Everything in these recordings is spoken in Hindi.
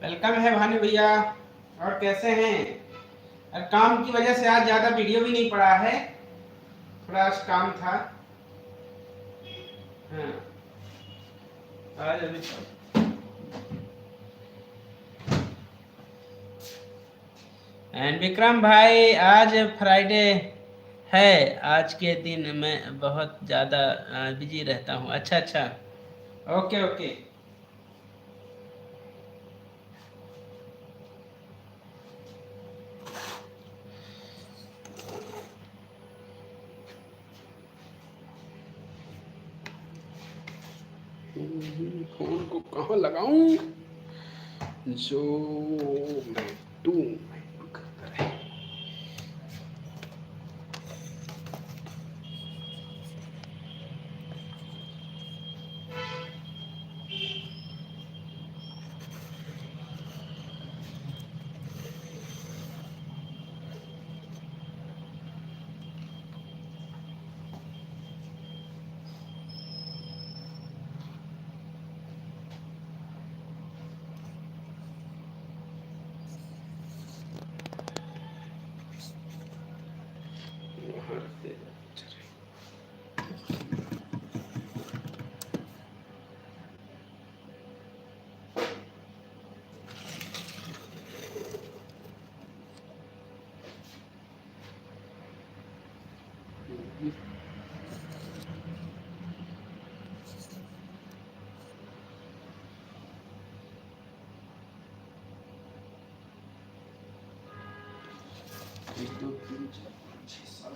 वेलकम है भानु भैया। और कैसे हैं? और काम की वजह से आज ज़्यादा वीडियो भी नहीं पड़ा है, थोड़ा आज काम था। हाँ, आज अभी एंड विक्रम भाई, आज फ्राइडे है। आज के दिन मैं बहुत ज़्यादा बिजी रहता हूँ। अच्छा अच्छा, ओके ओके। फोन को कहाँ लगाऊं जो मैं दूं करता रहे। वहाँ रख दे। एक दो तीन चार पाँच छः सात।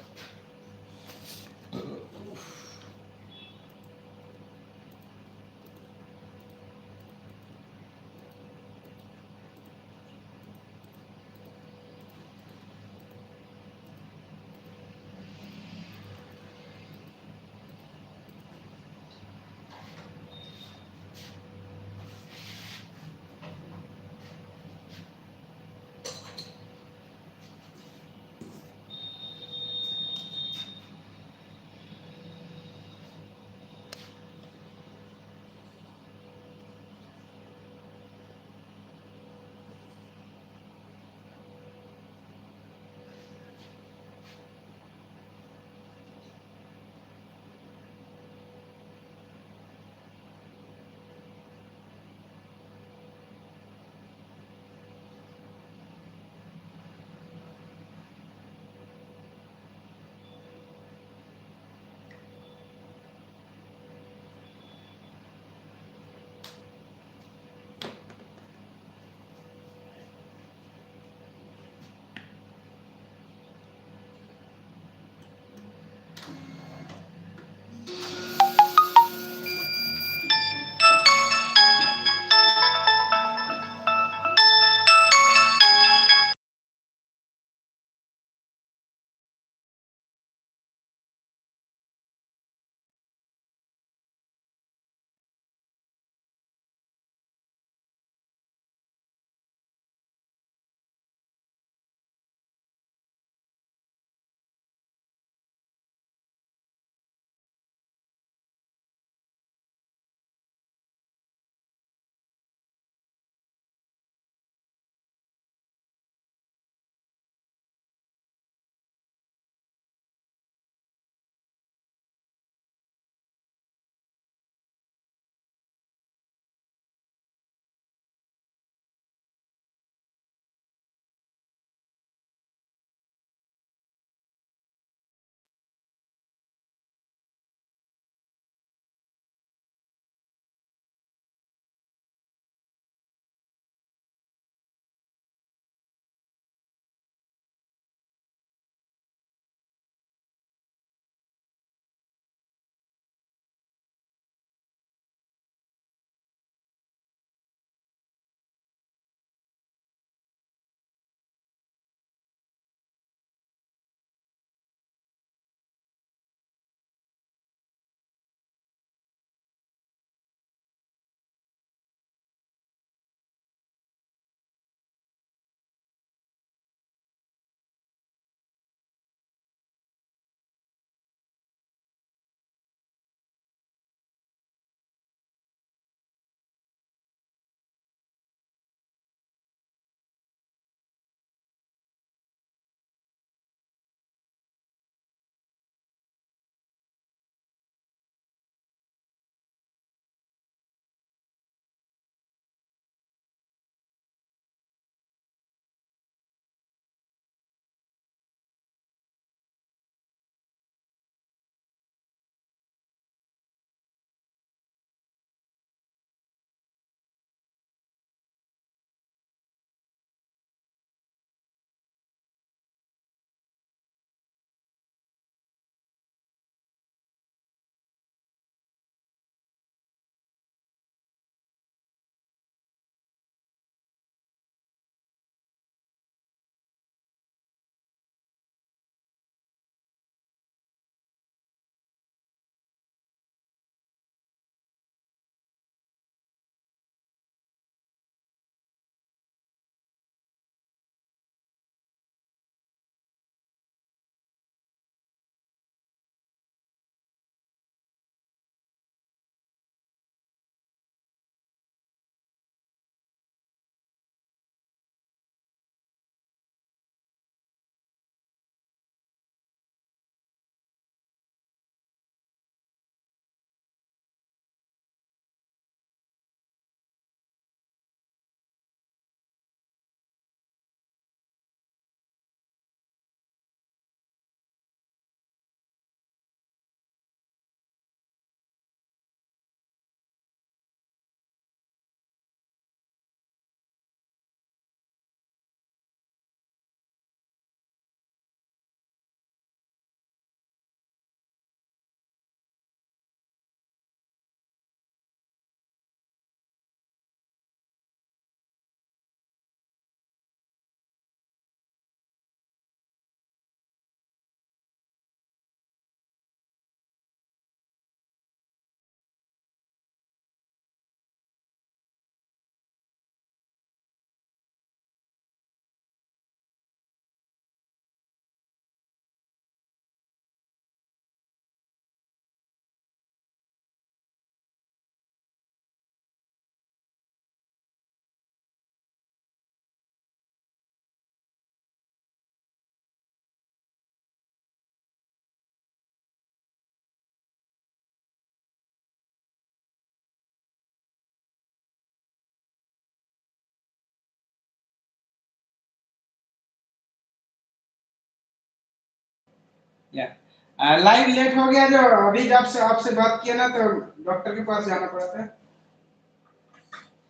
या लाइव लेट हो गया, जो अभी जब से आपसे बात किया ना तो डॉक्टर के पास जाना पड़ा था,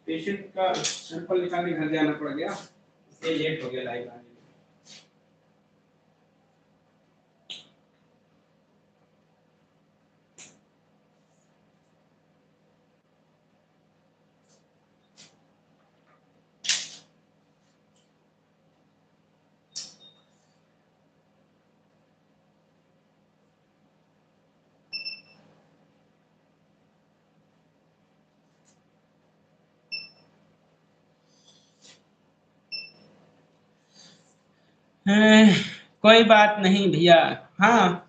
पेशेंट का सैंपल निकालने घर जाना पड़ गया, इसलिए लेट हो गया लाइव आने में। कोई बात नहीं भैया। हाँ,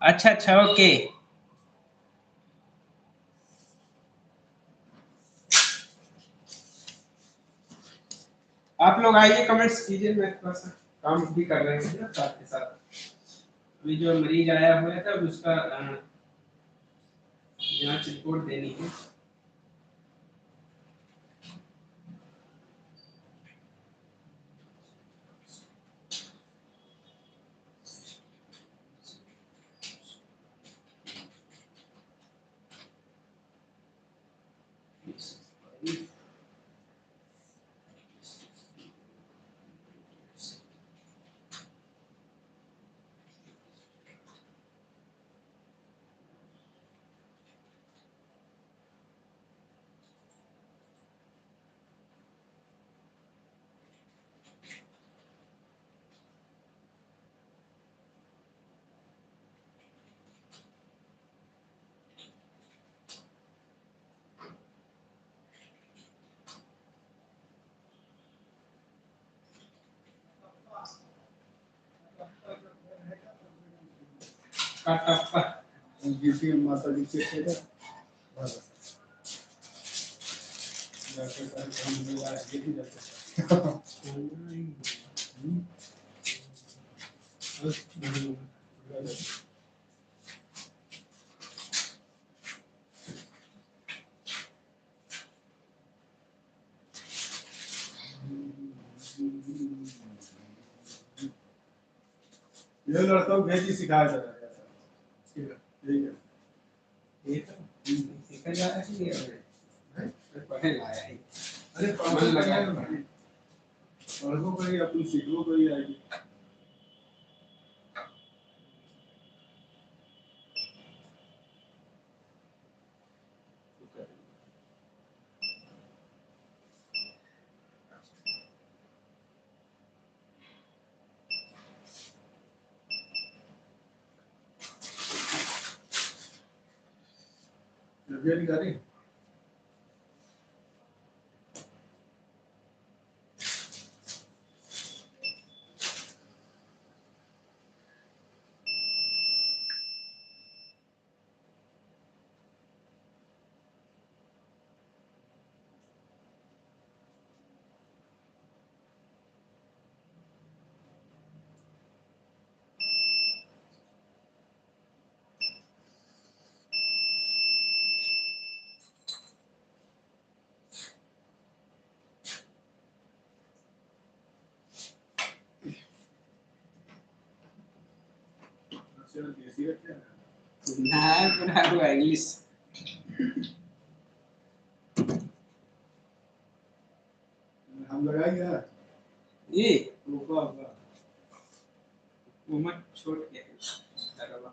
अच्छा अच्छा, ओके। आप लोग आइए, कमेंट्स कीजिए, मैं थोड़ा सा काम भी कर रहे हैं ना साथ के साथ। अभी जो मरीज आया हुआ था उसका जांच रिपोर्ट देनी है। माता जी के ये लड़का भेजी सिखाया जा रहा है, ठीक है, ये तो सीखा जा रहा है कि ये पढ़े लाया है। अरे मन लगा है, पढ़ो कोई अपनी सीखो कोई आएगी। नहीं करी। Nah, pernah aku English. हम लगाएंगे ना ये रुको आपका वो मत छोड़ के तरवा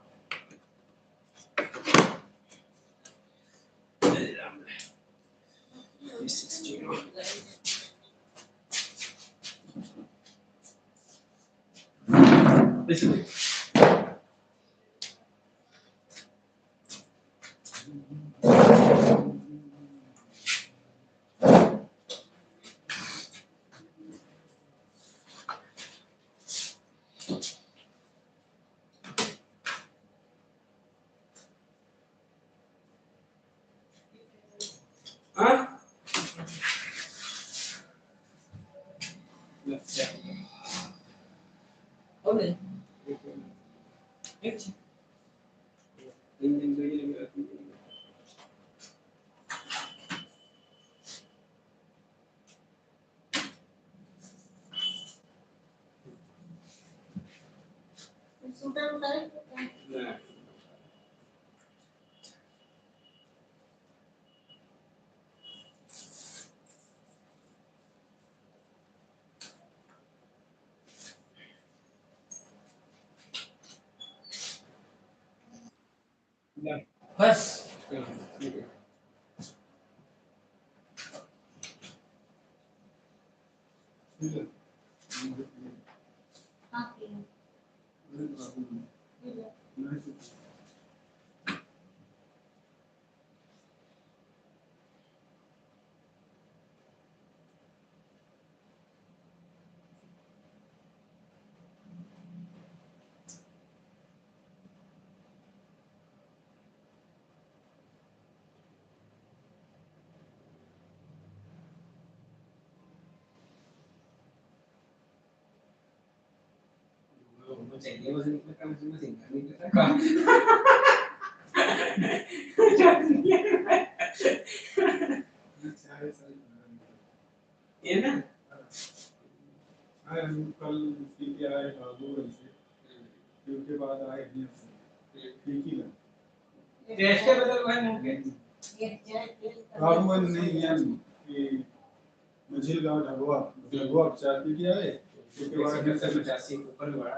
Listen. Huh? Okay. बस चाहिए मशीन ये ना कल सीपी आए गूगल से फिर उसके बाद आए ठीक ही ना टेस्ट बदल भाई मुमकिन राघवन नहीं है कि मझिल गांव ढगवा ढगवा 50 पी किया है उसके बाद 185 ऊपर बढ़ा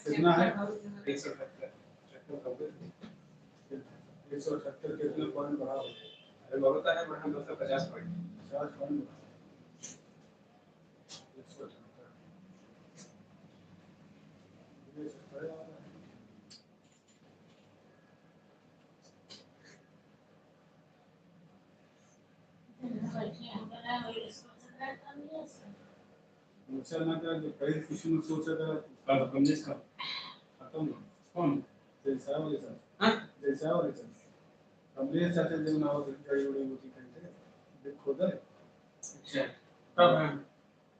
कितना है 178 कितने पॉइंट बढ़ा अरे बहुत है बढ़ा 250 पॉइंट 50 पॉइंट ना का जो पहले कुछ न सोचा था कब कमलेश का खत्म कौन जैसा वाले सर हां जैसा वाले सर कमलेश चाचा जब ना हो गई बड़ी होती करते देखो दे अच्छा कब है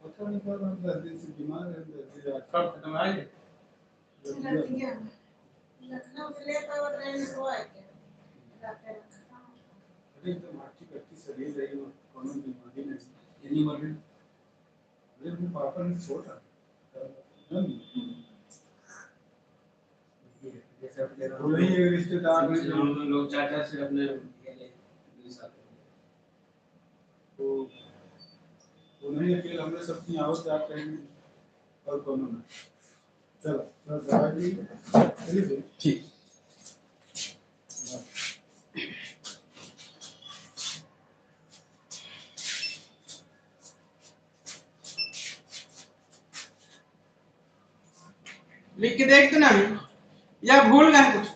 पता नहीं कब हम 10 दिन से बीमार है 10 दिन कब खत्म आ गए लखनऊ से लेकर और ट्रेन को आए अरे एकदम अच्छी कच्ची शरीर रही हो कोनो बीमारी नहीं इतनी मर गई अरे मेरे पापा ने छोड़ा जैसे अपने वही रिश्तेदार में हम लोग चाचा से अपने तो उन्हें अकेले हमने सबकी आवत आप कहेंगे और कोनो ना चलो ठीक लिख के देख तो ना या भूल गए कुछ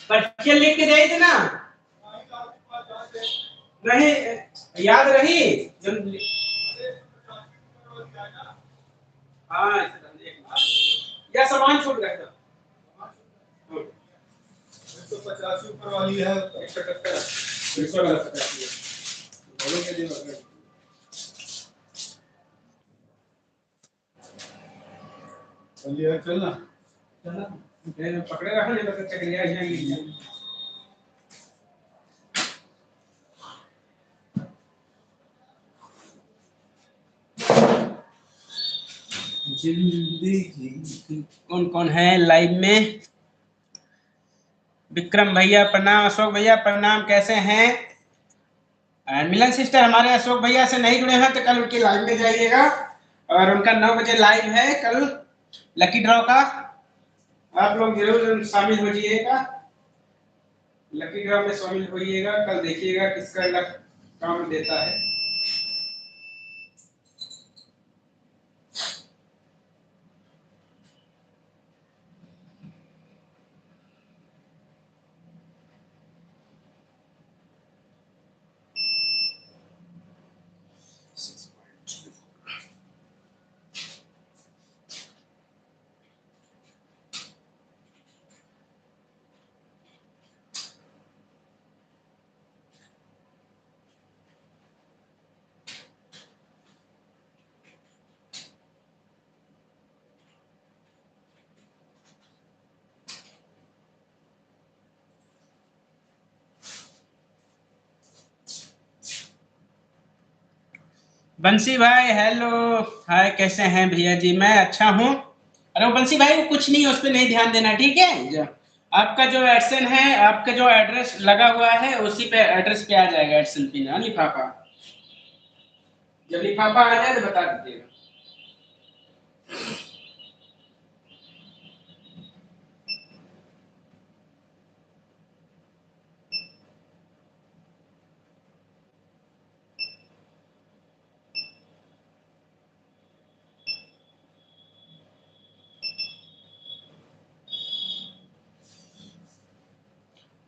पर्ची लिख के दे देना नहीं याद रही हाँ या सामान छूट गया था 185 ऊपर वाली है 178 बोलो के दिन चलिए चलना चलना पकड़े रखा नहीं तो चक्रिया यहाँ लीजिए जिंदगी कौन कौन है लाइव में विक्रम भैया प्रणाम अशोक भैया प्रणाम कैसे हैं मिलन सिस्टर हमारे अशोक भैया से नहीं जुड़े हैं तो कल उनकी लाइव में जाइएगा और उनका 9 बजे लाइव है कल लकी ड्रॉ का आप लोग जरूर शामिल हो जाइएगा लकी ड्रॉ में शामिल होइएगा कल देखिएगा किसका लक काम देता है बंसी भाई हेलो, हाय कैसे हैं भैया जी? मैं अच्छा हूँ। अरे वो बंसी भाई वो कुछ नहीं, उस पर नहीं ध्यान देना, ठीक है? आपका जो एडसन है, आपका जो एड्रेस लगा हुआ है उसी पे एड्रेस पे आ जाएगा एडसन पिन, लिफाफा। जब लिफाफा आ जाए तो बता दीजिएगा।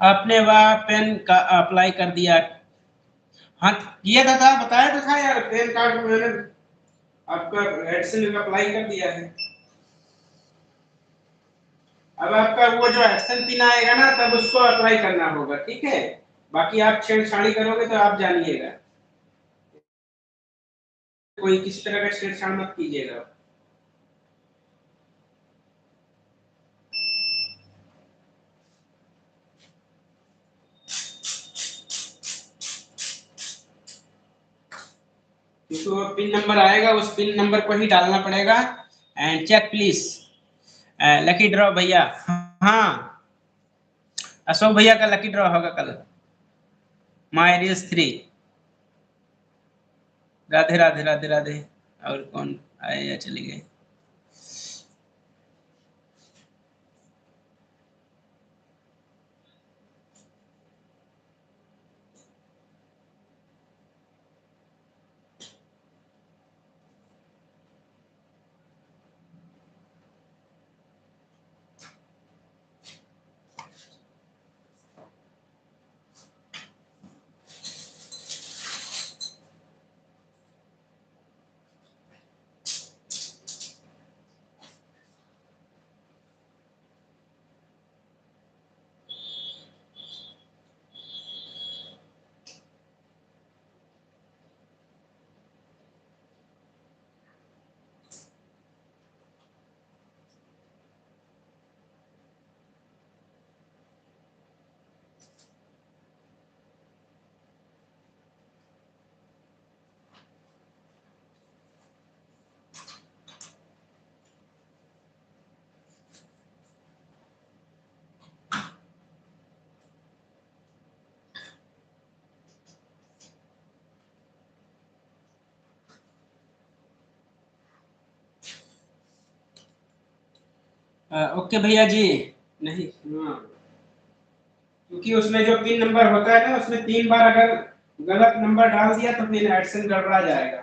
आपने वह पेन का अप्लाई कर दिया? हाँ किया था, बताया तो था यार, पेन कार्ड में मैंने आपका एडसन का अप्लाई कर दिया है। अब आपका वो जो एक्शन पिन आएगा ना तब उसको अप्लाई करना होगा, ठीक है? बाकी आप छेड़छाड़ी करोगे तो आप जानिएगा, कोई किसी तरह का छेड़छाड़ मत कीजिएगा। क्योंकि वो पिन नंबर आएगा, उस पिन नंबर को ही डालना पड़ेगा। And check please. Lucky draw भैया, हाँ अशोक भैया का लकी ड्रॉ होगा कल। My reels 3। राधे राधे राधे राधे। और कौन आए या चले गए? ओके भैया जी। नहीं, हाँ, क्योंकि उसमें जो पिन नंबर होता है ना, उसमें 3 बार अगर गलत नंबर डाल दिया तो फिर एडसन गड़बड़ा जाएगा।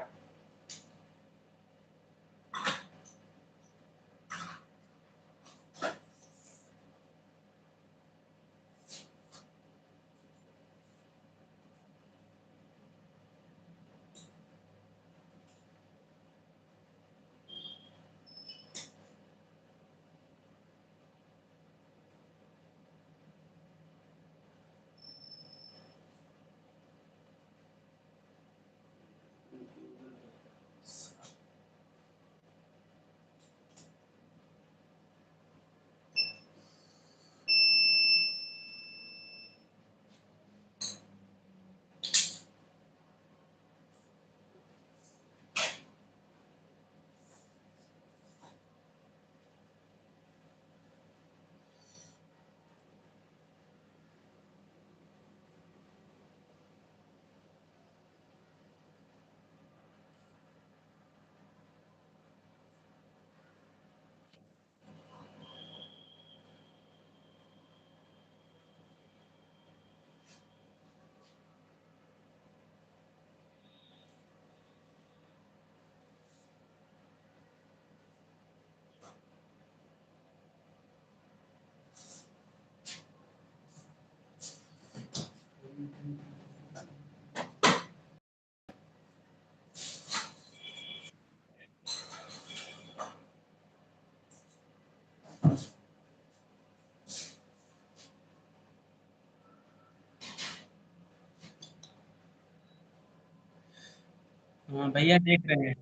हाँ भैया देख रहे हैं।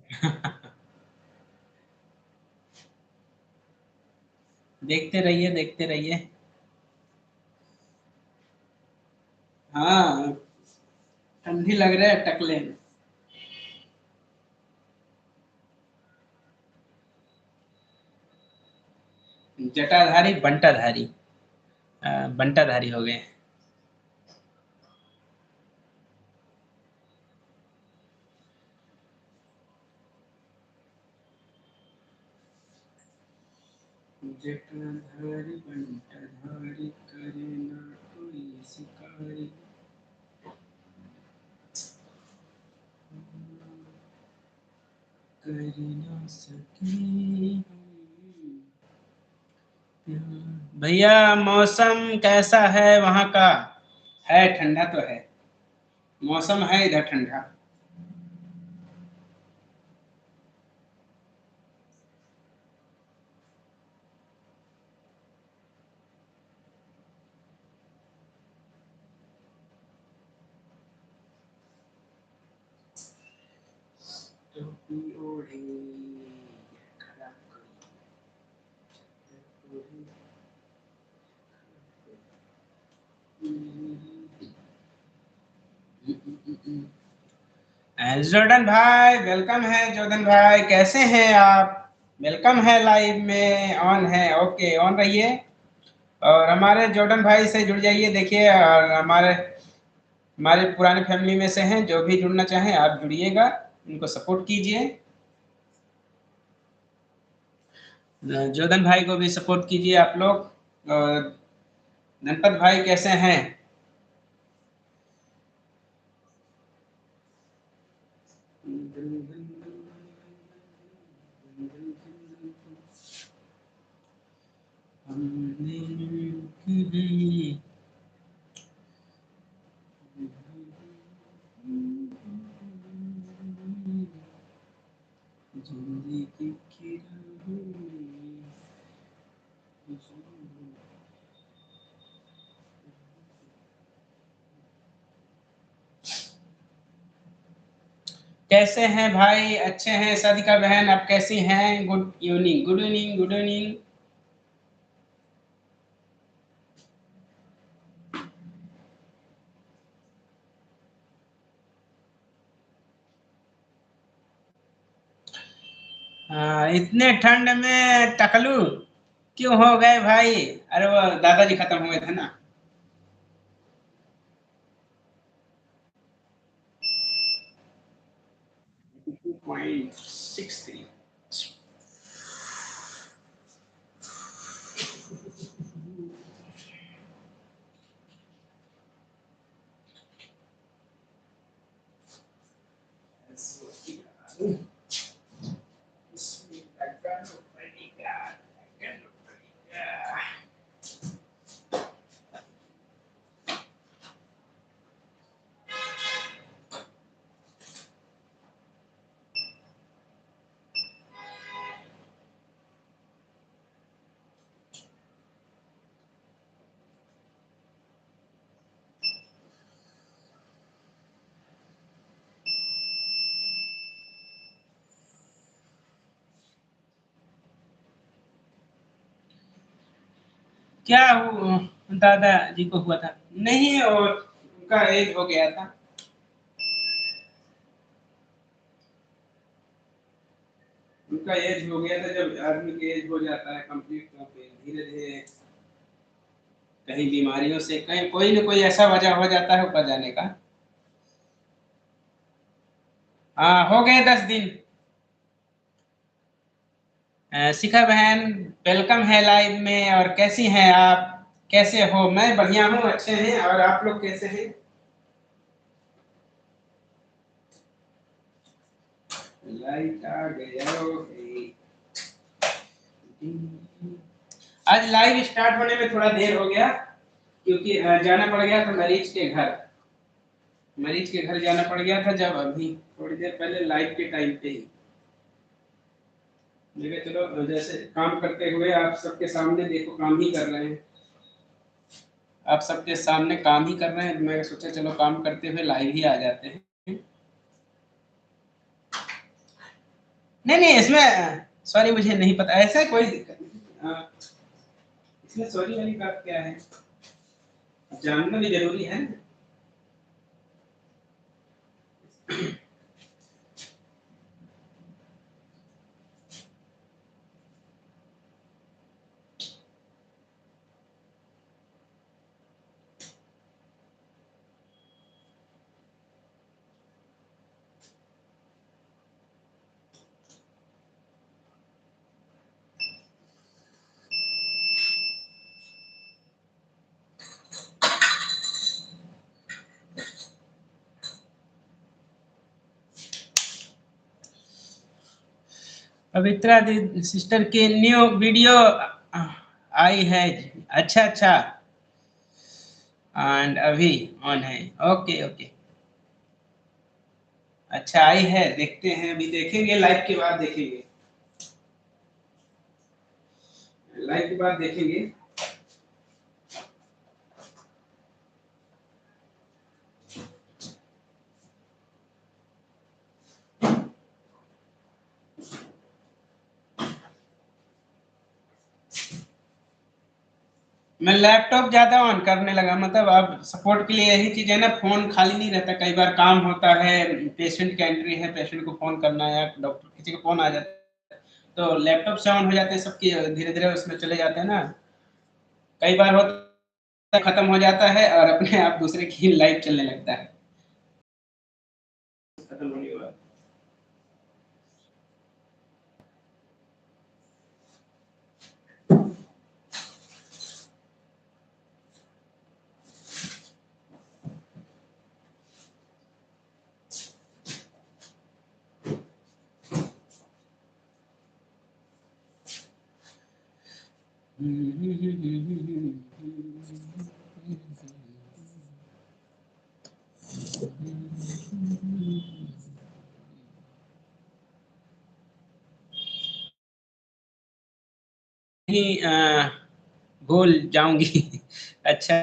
देखते रहिए देखते रहिए। हाँ ठंडी लग रहा है टकले में। जटाधारी बंटाधारी, बंटाधारी हो गए। जटाधारी बंटाधारी करे ना कोई शिकारी, कर ना सके भैया। मौसम कैसा है वहाँ का? है ठंडा तो है, मौसम है इधर ठंडा। टोपी ओढ़े खड़ा जोर्डन भाई वेलकम है। जोर्डन भाई कैसे हैं आप? वेलकम है, लाइव में ऑन है। ओके ऑन रहिए और हमारे जोर्डन भाई से जुड़ जाइए। देखिए और हमारे पुराने फैमिली में से हैं, जो भी जुड़ना चाहें आप जुड़िएगा, उनको सपोर्ट कीजिए। जोर्डन भाई को भी सपोर्ट कीजिए आप लोग। और गणपत भाई कैसे हैं? कैसे हैं भाई? अच्छे हैं। साधिका बहन आप कैसी हैं? Good evening, good evening, good evening. इतने ठंड में टकलू क्यों हो गए भाई? अरे वो दादाजी खत्म हुए थे ना। पॉइंट 63। क्या दादाजी को हुआ था? नहीं, और उनका एज हो गया था। उनका एज हो गया था। जब आदमी का एज हो जाता है कंप्लीट, तो फिर धीरे धीरे कहीं बीमारियों से कहीं कोई न कोई ऐसा वजह हो जाता है ऊपर जाने का। हाँ हो गए 10 दिन। शिखा बहन वेलकम है लाइव में। और कैसी हैं आप? कैसे हो? मैं बढ़िया हूँ, अच्छे हैं। और आप लोग कैसे हैं? लाइट आ गया। आज लाइव स्टार्ट होने में थोड़ा देर हो गया, क्योंकि जाना पड़ गया था मरीज के घर। मरीज के घर जाना पड़ गया था, जब अभी थोड़ी देर पहले लाइव के टाइम पे ही मैंने कहा चलो जैसे काम करते हुए आप सबके सामने, देखो काम ही कर रहे हैं, आप सबके सामने काम ही कर रहे हैं। मैं सोचा चलो काम करते हुए लाइव ही आ जाते हैं। नहीं नहीं, इसमें सॉरी मुझे नहीं पता, ऐसा कोई दिक्कत नहीं। इसमें सॉरी वाली बात क्या है? जानना भी जरूरी है। पवित्रा दी सिस्टर की न्यू वीडियो आई है। अच्छा अच्छा, एंड अभी ऑन है। ओके ओके, अच्छा आई है, देखते हैं, अभी देखेंगे, लाइव के बाद देखेंगे, लाइव के बाद देखेंगे। मैं लैपटॉप ज्यादा ऑन करने लगा, मतलब अब सपोर्ट के लिए यही चीज है ना, फोन खाली नहीं रहता, कई बार काम होता है, पेशेंट की एंट्री है, पेशेंट को फोन करना है, या डॉक्टर किसी का फोन आ जाता है, तो लैपटॉप से ऑन हो जाते हैं सबकी, धीरे धीरे उसमें चले जाते हैं ना। कई बार होता है खत्म हो जाता है और अपने आप दूसरे की लाइव चलने लगता है खत्म होने के बाद। नहीं भूल जाऊंगी। अच्छा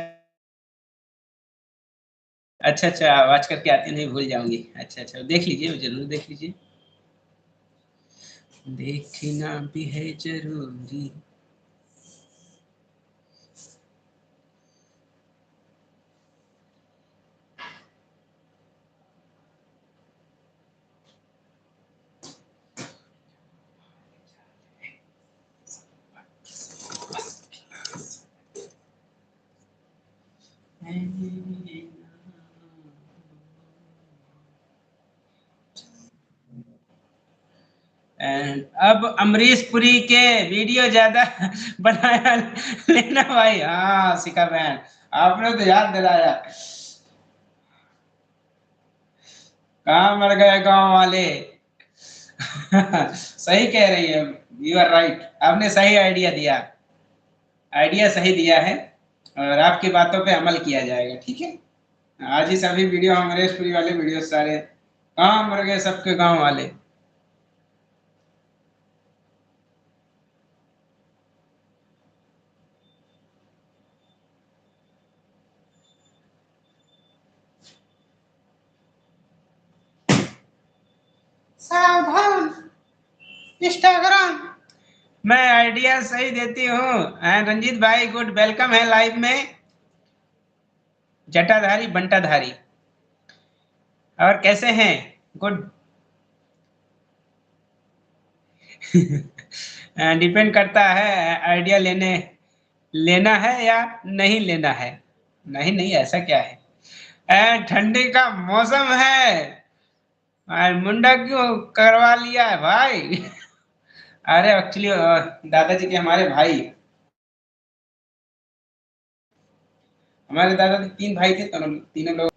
अच्छा अच्छा, आवाज करके आती नहीं, भूल जाऊंगी। अच्छा अच्छा, देख लीजिए, जरूर देख लीजिए, देखना भी है जरूरी। एंड अब अमरीश पुरी के वीडियो ज्यादा बनाया लेना भाई। हाँ शिखा बहन, आपने तो याद दिलाया, कहाँ मर गए गांव वाले। सही कह रही है, यू आर राइट, आपने सही आइडिया दिया, आइडिया सही दिया है, और आपकी बातों पे अमल किया जाएगा, ठीक है। आज ही सभी वीडियो, अमरीश पुरी वाले वीडियो सारे, कहाँ मर गए सबके गांव वाले। सावधान इंस्टाग्राम, मैं आइडिया सही देती हूँ। एंड रंजीत भाई गुड, वेलकम है लाइव में, जटाधारी बंटाधारी, और कैसे हैं? गुड। डिपेंड करता है, आइडिया लेने लेना है या नहीं लेना है। नहीं नहीं, ऐसा क्या है, ठंडी का मौसम है, मुंडा क्यों करवा लिया है भाई? अरे एक्चुअली दादाजी के हमारे भाई, हमारे दादाजी 3 भाई थे, तो तीनों लोग।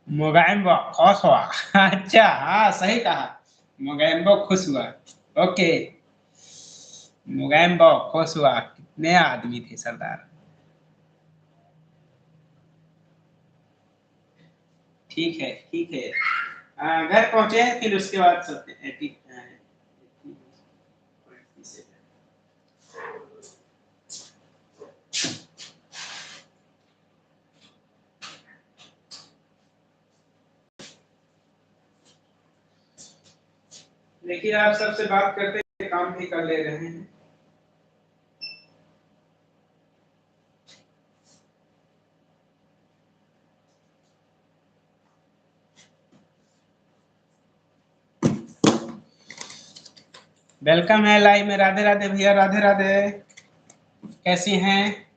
मोगैम्बो खुश हुआ। अच्छा हाँ, सही कहा, मोगैम्बो खुश हुआ। ओके, मोगैम्बो खुश हुआ, कितने आदमी थे सरदार। ठीक है ठीक है, घर पहुंचे हैं, फिर उसके बाद सब देखिए, आप सबसे बात करते काम भी कर ले रहे हैं। वेलकम है लाइव में, राधे राधे भैया, राधे राधे, कैसी हैं?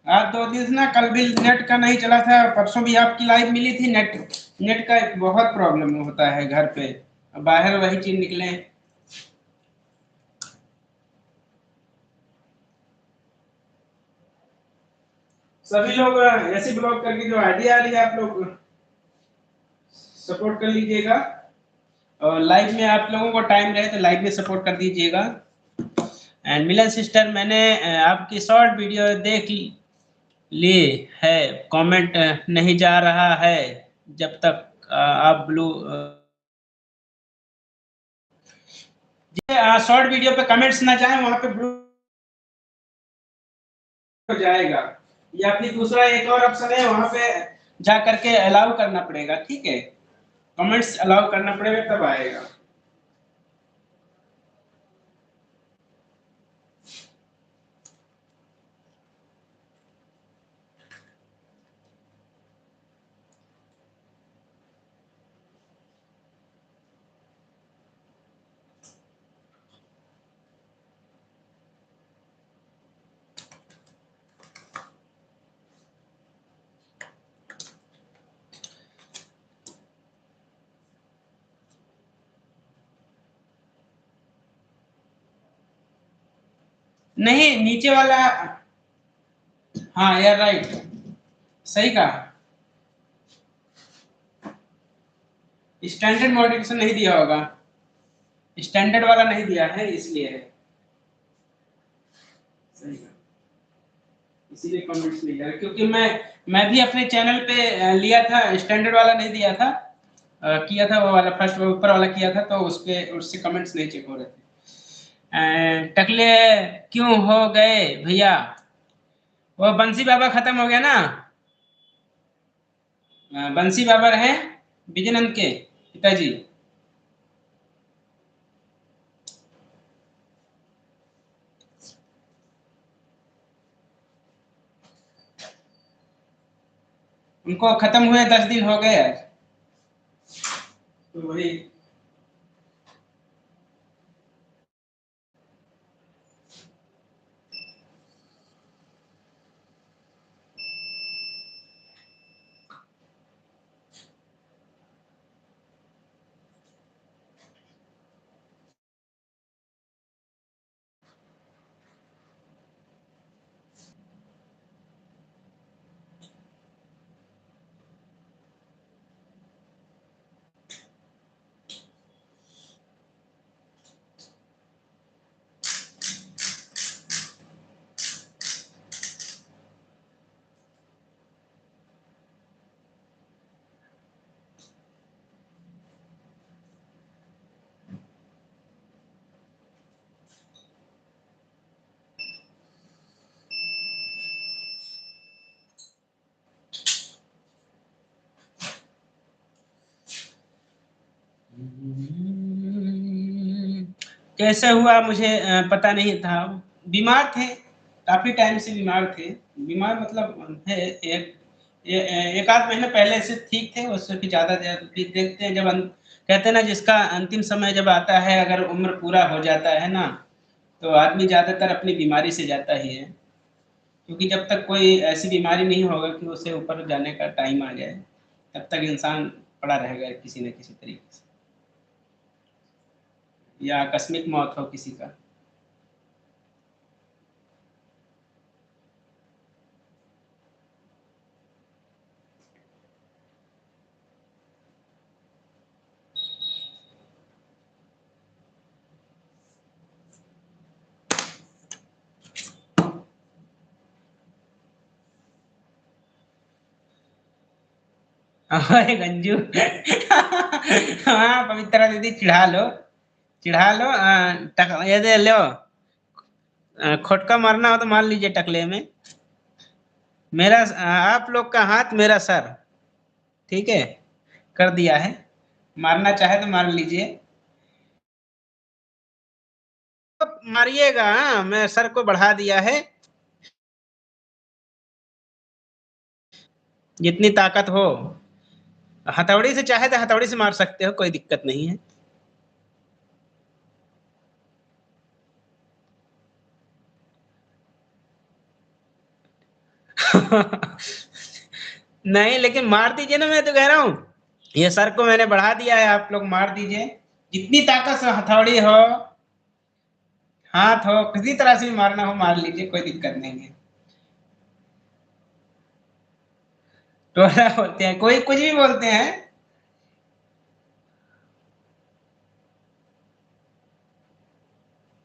आज 2 दिन से ना, कल भी नेट का नहीं चला था, परसों भी आपकी लाइव मिली थी। नेट नेट का एक बहुत प्रॉब्लम होता है घर पे, बाहर वही चीज निकले। सभी लोग ऐसे ब्लॉग करके जो आइडिया आ रही है आप लोग सपोर्ट कर लीजिएगा, और लाइव में आप लोगों को टाइम रहे तो लाइव में सपोर्ट कर दीजिएगा। एंड मिलन सिस्टर, मैंने आपकी शॉर्ट वीडियो देख ली है, कमेंट नहीं जा रहा है जब तक आप ब्लू शॉर्ट वीडियो पे कमेंट्स ना जाए वहां पे ब्लू हो जाएगा, या फिर दूसरा एक और ऑप्शन है वहां पे जा करके अलाउ करना पड़ेगा, ठीक है, कमेंट्स अलाउ करना पड़ेगा तब आएगा। नहीं, नीचे वाला, हाँ यार राइट, सही कहा, स्टैंडर्ड मॉडिफिकेशन नहीं दिया होगा, स्टैंडर्ड वाला नहीं दिया है इसलिए है, सही कहा, इसीलिए कमेंट्स नहीं आ रहे, क्योंकि मैं भी अपने चैनल पे लिया था, स्टैंडर्ड वाला नहीं दिया था, किया था वो वाला फर्स्ट ऊपर वाला किया था, तो उस पे उससे कमेंट्स नहीं चेक हो रहे थे। टकले क्यों हो गए भैया? वो बंसी बाबा खत्म हो गया ना, बंसी बाबा हैं विजयनंद के पिताजी। उनको खत्म हुए 10 दिन हो गए आज, तो वही कैसे हुआ मुझे पता नहीं था, बीमार थे, काफी टाइम से बीमार थे, बीमार मतलब है एक आध महीने पहले से ठीक थे, उससे भी ज्यादा भी देखते हैं जब कहते हैं ना, जिसका अंतिम समय जब आता है, अगर उम्र पूरा हो जाता है ना, तो आदमी ज्यादातर अपनी बीमारी से जाता ही है, क्योंकि जब तक कोई ऐसी बीमारी नहीं होगा कि उसे ऊपर जाने का टाइम आ जाए, तब तक इंसान पड़ा रहेगा किसी न किसी तरीके से, या आकस्मिक मौत हो किसी का। अरे गंजू हाँ पवित्रा दीदी, चिढ़ा लो, ये दे लो, खोटका मारना हो तो मार लीजिए टकले में, मेरा आप लोग का हाथ मेरा सर, ठीक है, कर दिया है, मारना चाहे तो मार लीजिए, तो मारिएगा, हाँ, मैं सर को बढ़ा दिया है, जितनी ताकत हो, हथौड़ी से चाहे तो हथौड़ी से मार सकते हो, कोई दिक्कत नहीं है। नहीं, लेकिन मार दीजिए ना, मैं तो कह रहा हूँ। ये सर को मैंने बढ़ा दिया है, आप लोग मार दीजिए। जितनी ताकत से हथौड़ी हो, हाथ हो, किसी तरह से भी मारना हो मार लीजिए, कोई दिक्कत नहीं है। टोला बोलते हैं, कोई कुछ भी बोलते हैं।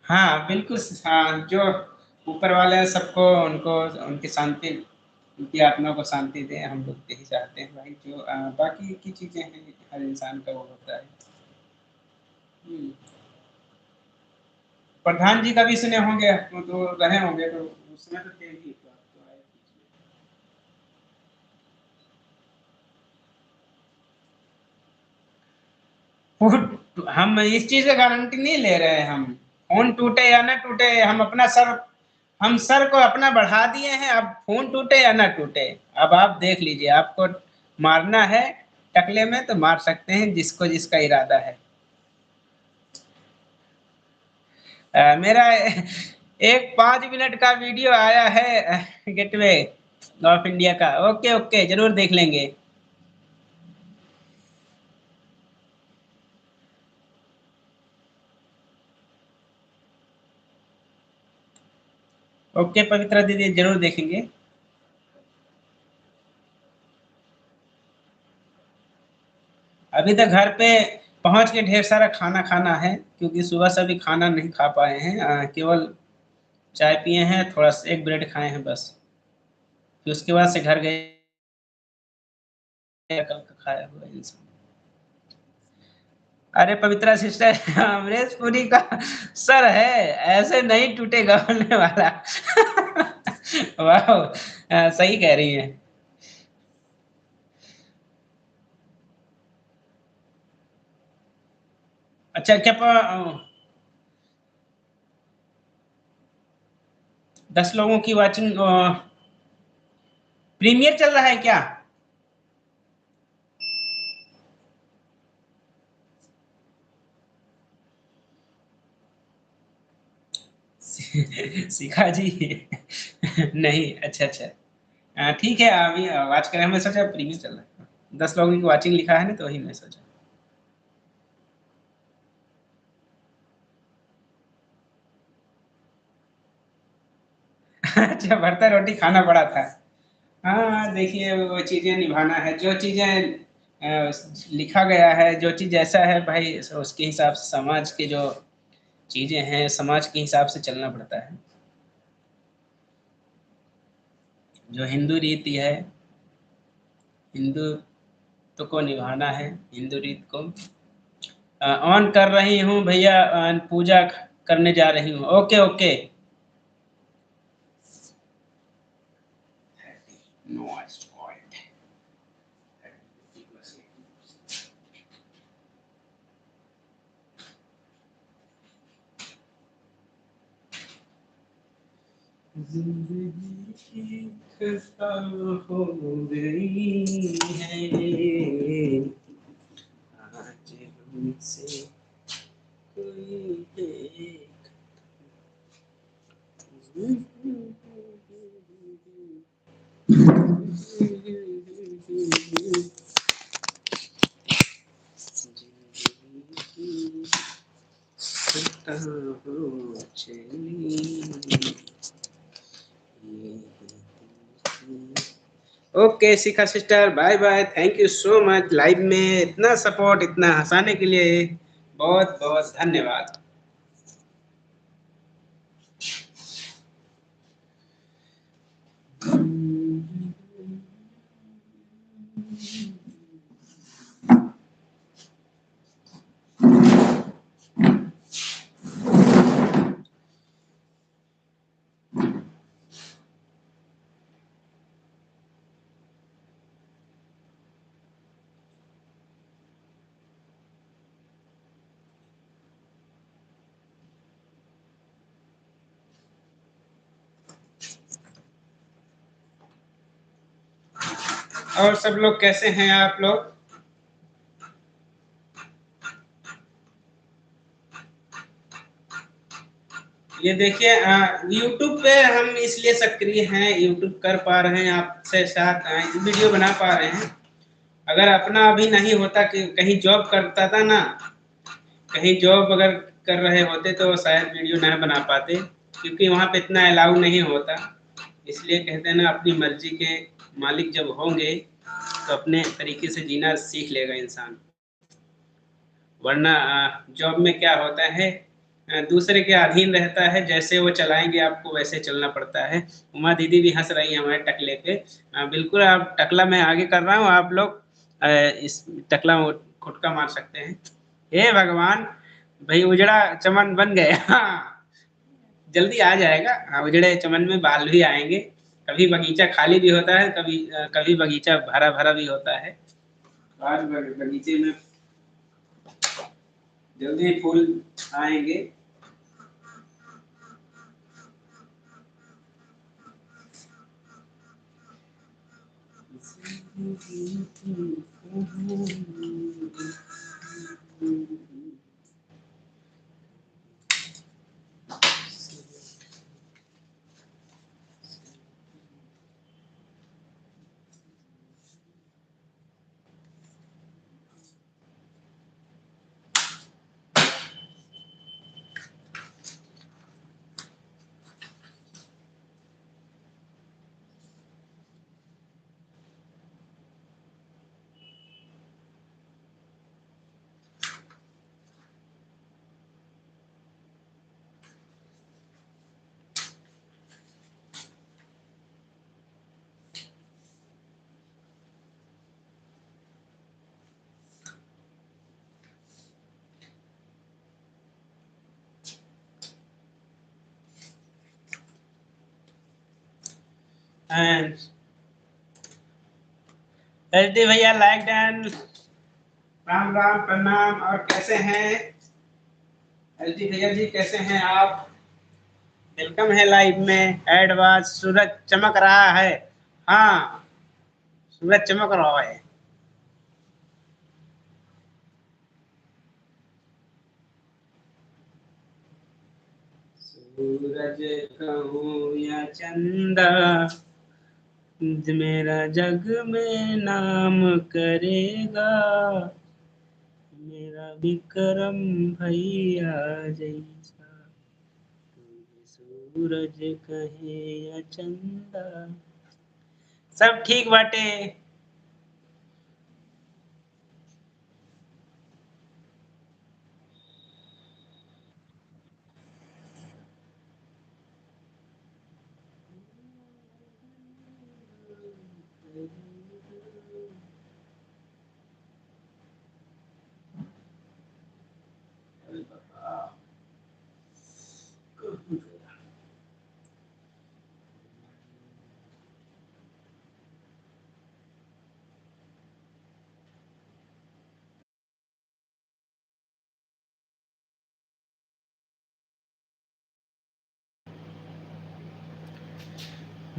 हाँ, बिल्कुल हाँ, जो ऊपर वाले हैं सबको उनको उनकी शांति, उनकी आत्मा को शांति दें, हम लोग यही चाहते हैं भाई। जो बाकी की चीज़ें हैं, हर इंसान का वो होता है। हुँ। प्रधान जी का भी सुने होंगे, वो तो रहे होंगे, तो उसमें तो थे ही, तो आप तो आए बीच में। हम इस चीज़ का गारंटी नहीं ले रहे हैं हम। फ़ोन टूटे या ना टूटे, हम अपना सर, हम सर को अपना बढ़ा दिए हैं, अब फ़ोन टूटे या ना टूटे। अब आप देख लीजिए, आपको मारना है टकले में तो मार सकते हैं, जिसको जिसका इरादा है। मेरा एक 5 मिनट का वीडियो आया है गेटवे ऑफ इंडिया का। ओके, ओके, ज़रूर देख लेंगे। ओके पवित्रा दीदी, ज़रूर देखेंगे। अभी तक घर पे पहुँच के ढेर सारा खाना खाना है, क्योंकि सुबह से अभी खाना नहीं खा पाए हैं। केवल चाय पिए हैं, थोड़ा-सा 1 ब्रेड खाए हैं बस। फिर उसके बाद से घर गए, कल का खाया हुआ इंसान। अरे पवित्रा सिस्टर, अमरीश पुरी का सर है, ऐसे नहीं टूटेगा बोलने वाला। वाह! सही कह रही हैं। अच्छा, क्या 10 लोगों की वाचिंग प्रीमियर चल रहा है क्या? शिखा जी। नहीं, अच्छा, अच्छा। ठीक है, अभी वॉच करें, हमने सोचा प्रीमियर चल रहा है। 10 लोगों की वाचिंग लिखा है ना, तो वही मैं सोचा। अच्छा, भरता रोटी खाना पड़ा था। हाँ, देखिए वो चीज़ें निभाना है, जो चीज़ें लिखा गया है, जो चीज़ जैसा है भाई, उसके हिसाब से समाज के जो चीज़ें हैं, समाज के हिसाब से चलना पड़ता है। जो हिंदू रीति है, हिंदुत्व को निभाना है, हिंदू रीत को। ऑन कर रही हूँ भैया, पूजा करने जा रही हूँ। Okay, okay. Noise point. ज़िंदगी खता हो गई है, आज हमसे कोई है। Okay Shikha sister, bye bye, thank you so much. Live में इतना सपोर्ट, इतना हंसाने के लिए बहुत बहुत धन्यवाद। और सब लोग कैसे हैं आप लोग? ये देखिए यूट्यूब पे हम इसलिए सक्रिय हैं, यूट्यूब कर पा रहे हैं आपसे साथ वीडियो बना पा रहे हैं। अगर अपना अभी नहीं होता कि कहीं जॉब करता था ना, कहीं जॉब अगर कर रहे होते तो शायद वीडियो नहीं बना पाते, क्योंकि वहाँ पे इतना अलाउ नहीं होता। इसलिए कहते हैं ना, अपनी मर्जी के मालिक जब होंगे तो अपने तरीके से जीना सीख लेगा इंसान। वरना जॉब में क्या होता है, दूसरे के अधीन रहता है, जैसे वो चलाएंगे आपको वैसे चलना पड़ता है। उमा दीदी भी हंस रही है हमारे टकले पे। बिल्कुल, आप टकला मैं आगे कर रहा हूँ, आप लोग इस टकला खुटका मार सकते हैं। हे भगवान, भाई उजड़ा चमन बन गए। हाँ, जल्दी आ जाएगा। उजड़े चमन में बाल भी आएंगे। कभी बगीचा खाली भी होता है, कभी कभी बगीचा भरा भरा भी होता है। आज बगीचे में जल्दी फूल आएंगे। एंड एचडी भैया लाइक डन। राम राम, प्रणाम। और कैसे हैं एचडी भैया जी, कैसे हैं आप? वेलकम है लाइव में। एडवांस सूरज चमक रहा है। हाँ, सूरज चमक रहा है। सूरज कहूँ या चंदा, मेरा जग में नाम करेगा। मेरा विक्रम भैया जैसा, सूरज कहे या चंदा। सब ठीक बाटे।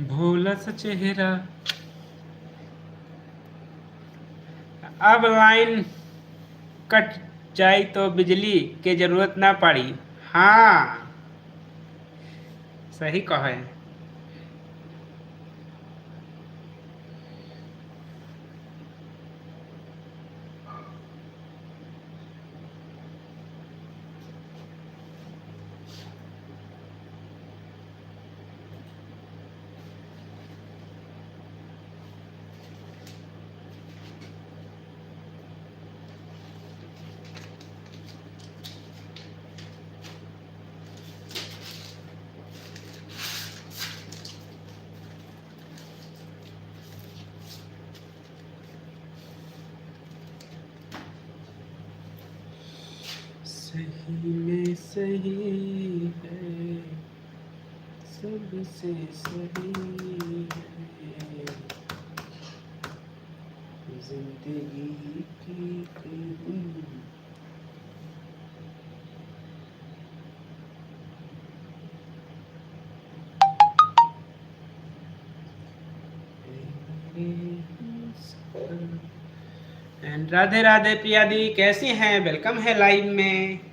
भोला सा चेहरा। अब लाइन कट जाई तो बिजली के जरूरत ना पड़ी। हाँ, सही कहे। सही में सही है, सबसे सही है जिंदगी की कहीं। एंड राधे राधे प्रिया दी, कैसी हैं? वेलकम है लाइव में।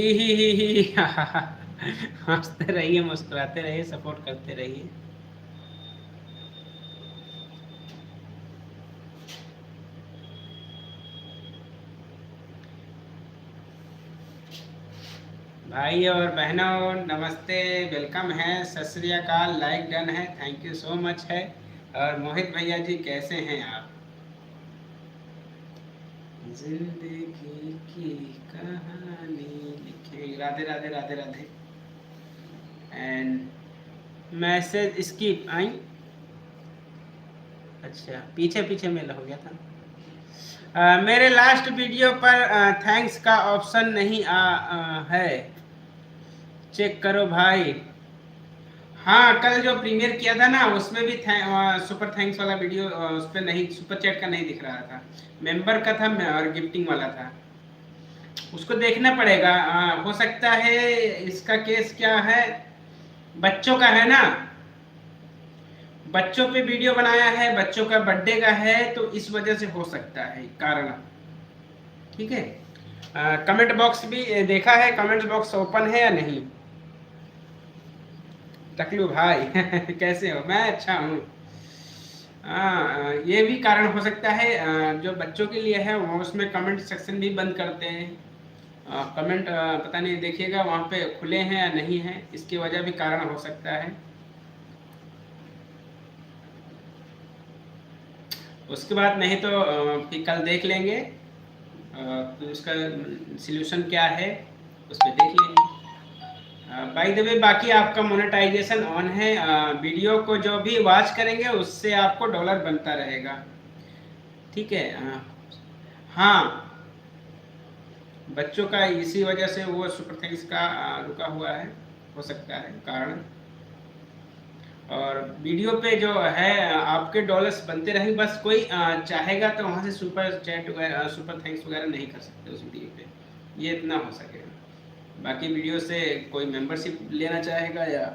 ही हंसते रहिए, मुस्कुराते रहिए, सपोर्ट करते रहिए। भाई और बहनों नमस्ते, वेलकम है, सत श्री अकाल, लाइक डन है, थैंक यू सो मच है। और मोहित भैया जी कैसे हैं आप? जिंदगी की कहानी लिखे, राधे राधे राधे राधे। एंड मैसेज इसकी आई, अच्छा पीछे पीछे मेल हो गया था। मेरे लास्ट वीडियो पर थैंक्स का ऑप्शन नहीं है, चेक करो भाई। हाँ कल जो प्रीमियर किया था ना उसमें भी सुपर थैंक्स वाला वीडियो उस पर नहीं, सुपर चैट का नहीं दिख रहा था, मेंबर का था और गिफ्टिंग वाला था। उसको देखना पड़ेगा। हो सकता है इसका केस क्या है, बच्चों का है ना, बच्चों पे वीडियो बनाया है, बच्चों का बर्थडे का है, तो इस वजह से हो सकता है कारण। ठीक है, कमेंट बॉक्स भी देखा है, कमेंट बॉक्स ओपन है या नहीं? टकलू भाई कैसे हो? मैं अच्छा हूँ। हाँ ये भी कारण हो सकता है, जो बच्चों के लिए है वो उसमें कमेंट सेक्शन भी बंद करते हैं। कमेंट पता नहीं, देखिएगा वहाँ पे खुले हैं या नहीं है, इसकी वजह भी कारण हो सकता है। उसके बाद नहीं तो फिर कल देख लेंगे, तो उसका सिल्यूशन क्या है उस पर देख लेंगे। बाय द वे बाकी आपका मोनेटाइजेशन ऑन है, वीडियो को जो भी वॉच करेंगे उससे आपको डॉलर बनता रहेगा। ठीक है, हाँ बच्चों का इसी वजह से वो सुपर थैंक्स का रुका हुआ है, हो सकता है कारण। और वीडियो पे जो है आपके डॉलर्स बनते रहेंगे, बस कोई चाहेगा तो वहाँ से सुपर चैट वगैरह, सुपर थैंक्स वगैरह नहीं कर सकते उस वीडियो पे, ये इतना हो सकेगा। बाकी वीडियो से कोई मेंबरशिप लेना चाहेगा या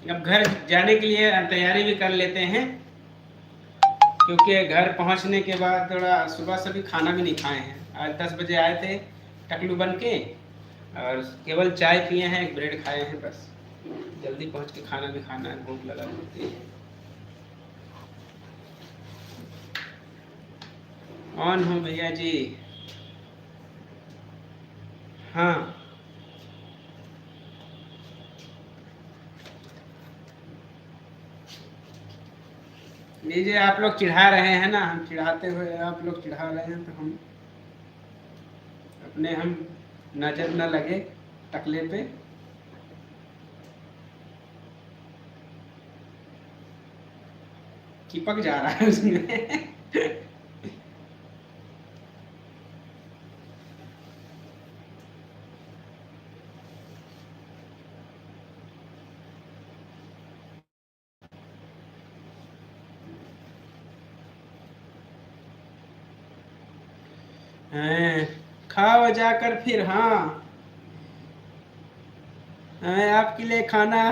अब घर जाने के लिए तैयारी भी कर लेते हैं, क्योंकि घर पहुंचने के बाद थोड़ा सुबह से भी खाना भी नहीं खाए हैं। आज 10 बजे आए थे टकलू बन के, और केवल चाय पिए हैं, एक ब्रेड खाए हैं बस। जल्दी पहुंच के खाना भी खाना है, भूख लगा होती है। ऑन हो भैया जी। हाँ लीजिए, आप लोग चिढ़ा रहे हैं ना, हम चिढ़ाते हुए आप लोग चिढ़ा रहे हैं, तो हम अपने हम नजर न लगे टकले पे। चिपक जा रहा है उसमें खाओ जाकर फिर। हाँ आपके लिए खाना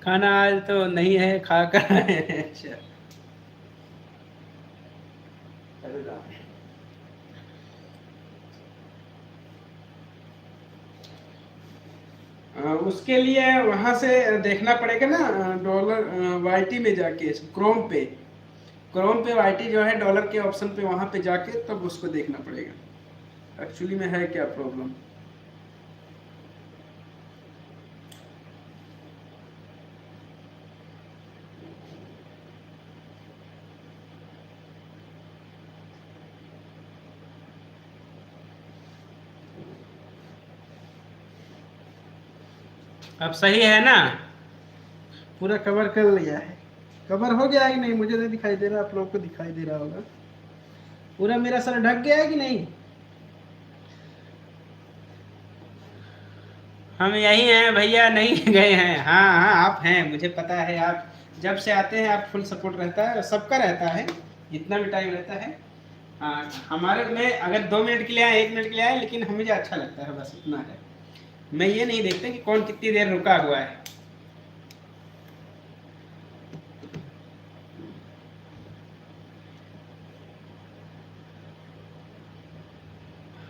खाना आज तो नहीं है, खा कर अच्छा उसके लिए वहां से देखना पड़ेगा ना, डॉलर वाईटी में जाके, क्रोम पे वाईटी जो है डॉलर के ऑप्शन पे, वहां पे जाके तब उसको देखना पड़ेगा एक्चुअली में है क्या प्रॉब्लम। अब सही है ना? पूरा कवर कर लिया है। कवर हो गया है कि नहीं? मुझे नहीं दिखाई दे रहा, आप लोगों को दिखाई दे रहा होगा। पूरा मेरा सर ढक गया है कि नहीं? हम यही हैं भैया, नहीं गए हैं। हाँ हाँ, आप हैं, मुझे पता है। आप जब से आते हैं आप फुल सपोर्ट रहता है, सबका रहता है, जितना भी टाइम रहता है। हाँ, हमारे में अगर 2 मिनट के लिए आए, 1 मिनट के लिए आए, लेकिन मुझे अच्छा लगता है, बस इतना है। मैं ये नहीं देखता कि कौन कितनी देर रुका हुआ है।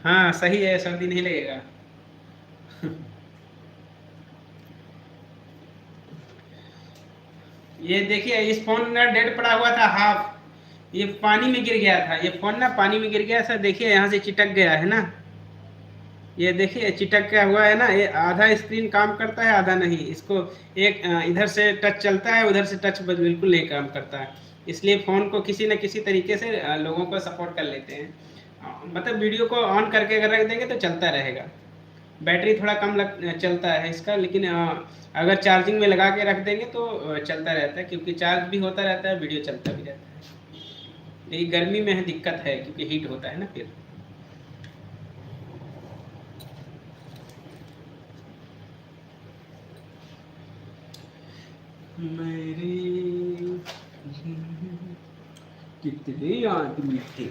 हाँ सही है, सर्दी नहीं लगेगा। ये देखिए, इस फोन ना डेड पड़ा हुआ था हाफ, ये पानी में गिर गया था। ये फोन ना पानी में गिर गया सर, देखिए यहाँ से चिटक गया है ना। ये देखिए चिटक क्या हुआ है ना, ये आधा स्क्रीन काम करता है, आधा नहीं। इसको एक इधर से टच चलता है, उधर से टच बिल्कुल नहीं काम करता है। इसलिए फ़ोन को किसी न किसी तरीके से लोगों को सपोर्ट कर लेते हैं। मतलब वीडियो को ऑन करके अगर रख देंगे तो चलता रहेगा। बैटरी थोड़ा कम चलता है इसका, लेकिन अगर चार्जिंग में लगा के रख देंगे तो चलता रहता है, क्योंकि चार्ज भी होता रहता है, वीडियो चलता भी रहता है। लेकिन गर्मी में दिक्कत है, क्योंकि हीट होता है ना फिर। मेरे कितने आदमी थे।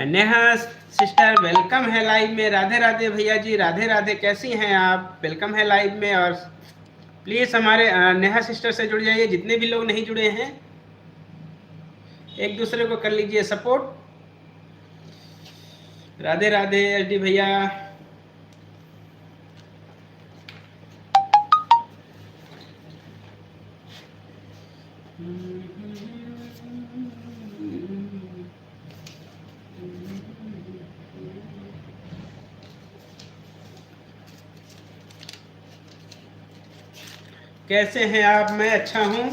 नेहा सिस्टर वेलकम है लाइव में। राधे राधे भैया जी, राधे राधे। कैसी हैं आप? वेलकम है लाइव में। और प्लीज़ हमारे नेहा सिस्टर से जुड़ जाइए, जितने भी लोग नहीं जुड़े हैं, एक दूसरे को कर लीजिए support. Radhe Radhe H D भैया। कैसे हैं आप? मैं अच्छा हूँ।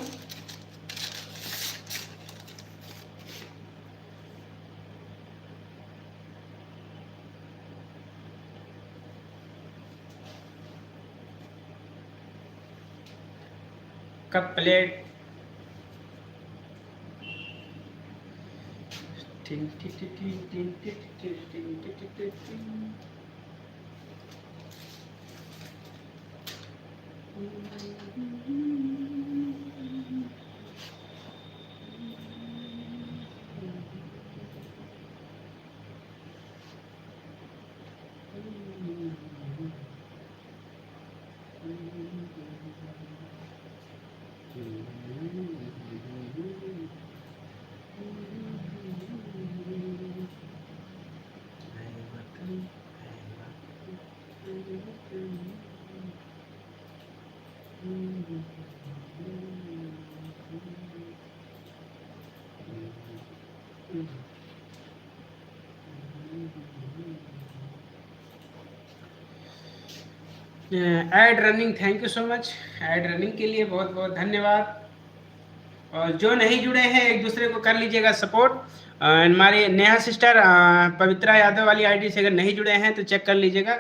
Cup plate add running, thank you so much. Add running के लिए बहुत बहुत धन्यवाद। और जो नहीं जुड़े हैं, एक दूसरे को कर लीजिएगा सपोर्ट। हमारी नेहा सिस्टर पवित्रा यादव वाली आईडी से अगर नहीं जुड़े हैं तो चेक कर लीजिएगा।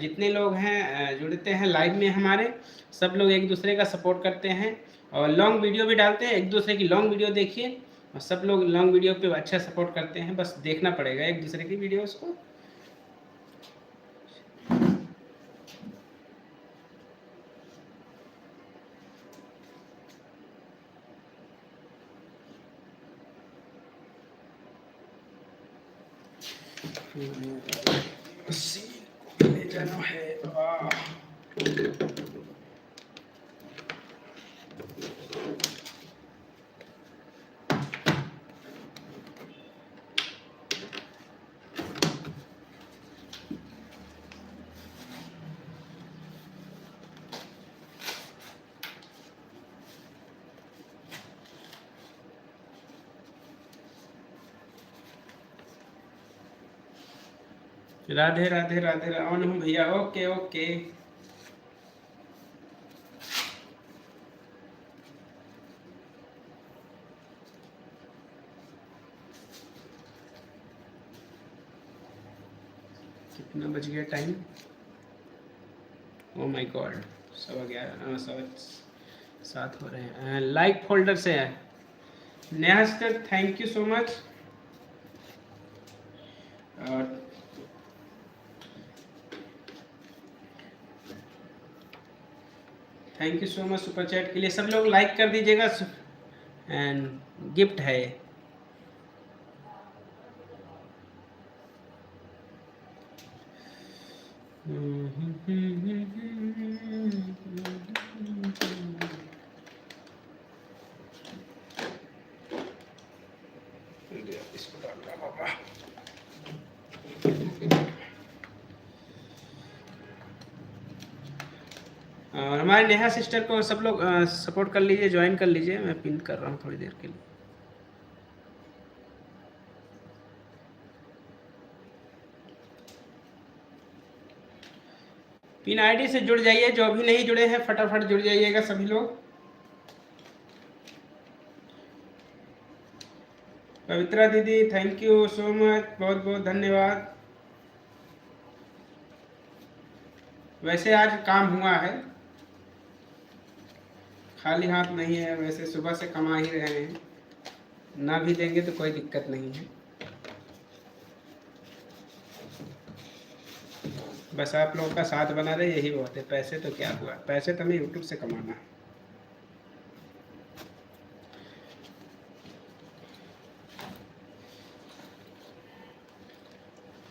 जितने लोग हैं जुड़ते हैं लाइव में हमारे, सब लोग एक दूसरे का सपोर्ट करते हैं और लॉन्ग वीडियो भी डालते हैं। एक दूसरे की लॉन्ग वीडियो देखिए, और सब लोग लॉन्ग वीडियो पे अच्छा सपोर्ट करते हैं। बस देखना पड़ेगा एक दूसरे की वीडियोज़ को। ले जाना है। राधे राधे राधे रावण हूँ भैया। Okay okay. कितना बज गया टाइम? ओ माय गॉड, 7:11 हो रहे हैं। लाइक फोल्डर से है Neha sister, thank you so much. और thank you so much super chat के लिए। सब लोग लाइक कर दीजिएगा एंड गिफ्ट है। इसको डालना होगा। और हमारे नेहा सिस्टर को सब लोग सपोर्ट कर लीजिए, ज्वाइन कर लीजिए। मैं पिन कर रहा हूँ थोड़ी देर के लिए। पिन आईडी से जुड़ जाइए, जो अभी नहीं जुड़े हैं फटाफट जुड़ जाइएगा सभी लोग। पवित्रा दीदी थैंक यू सो मच, बहुत बहुत धन्यवाद। वैसे आज काम हुआ है, खाली हाथ नहीं है। वैसे सुबह से कमा ही रहे हैं, ना भी देंगे तो कोई दिक्कत नहीं है। बस आप लोगों का साथ बना रहे, यही बहुत है। पैसे तो क्या हुआ, पैसे तो हमें यूट्यूब से कमाना है।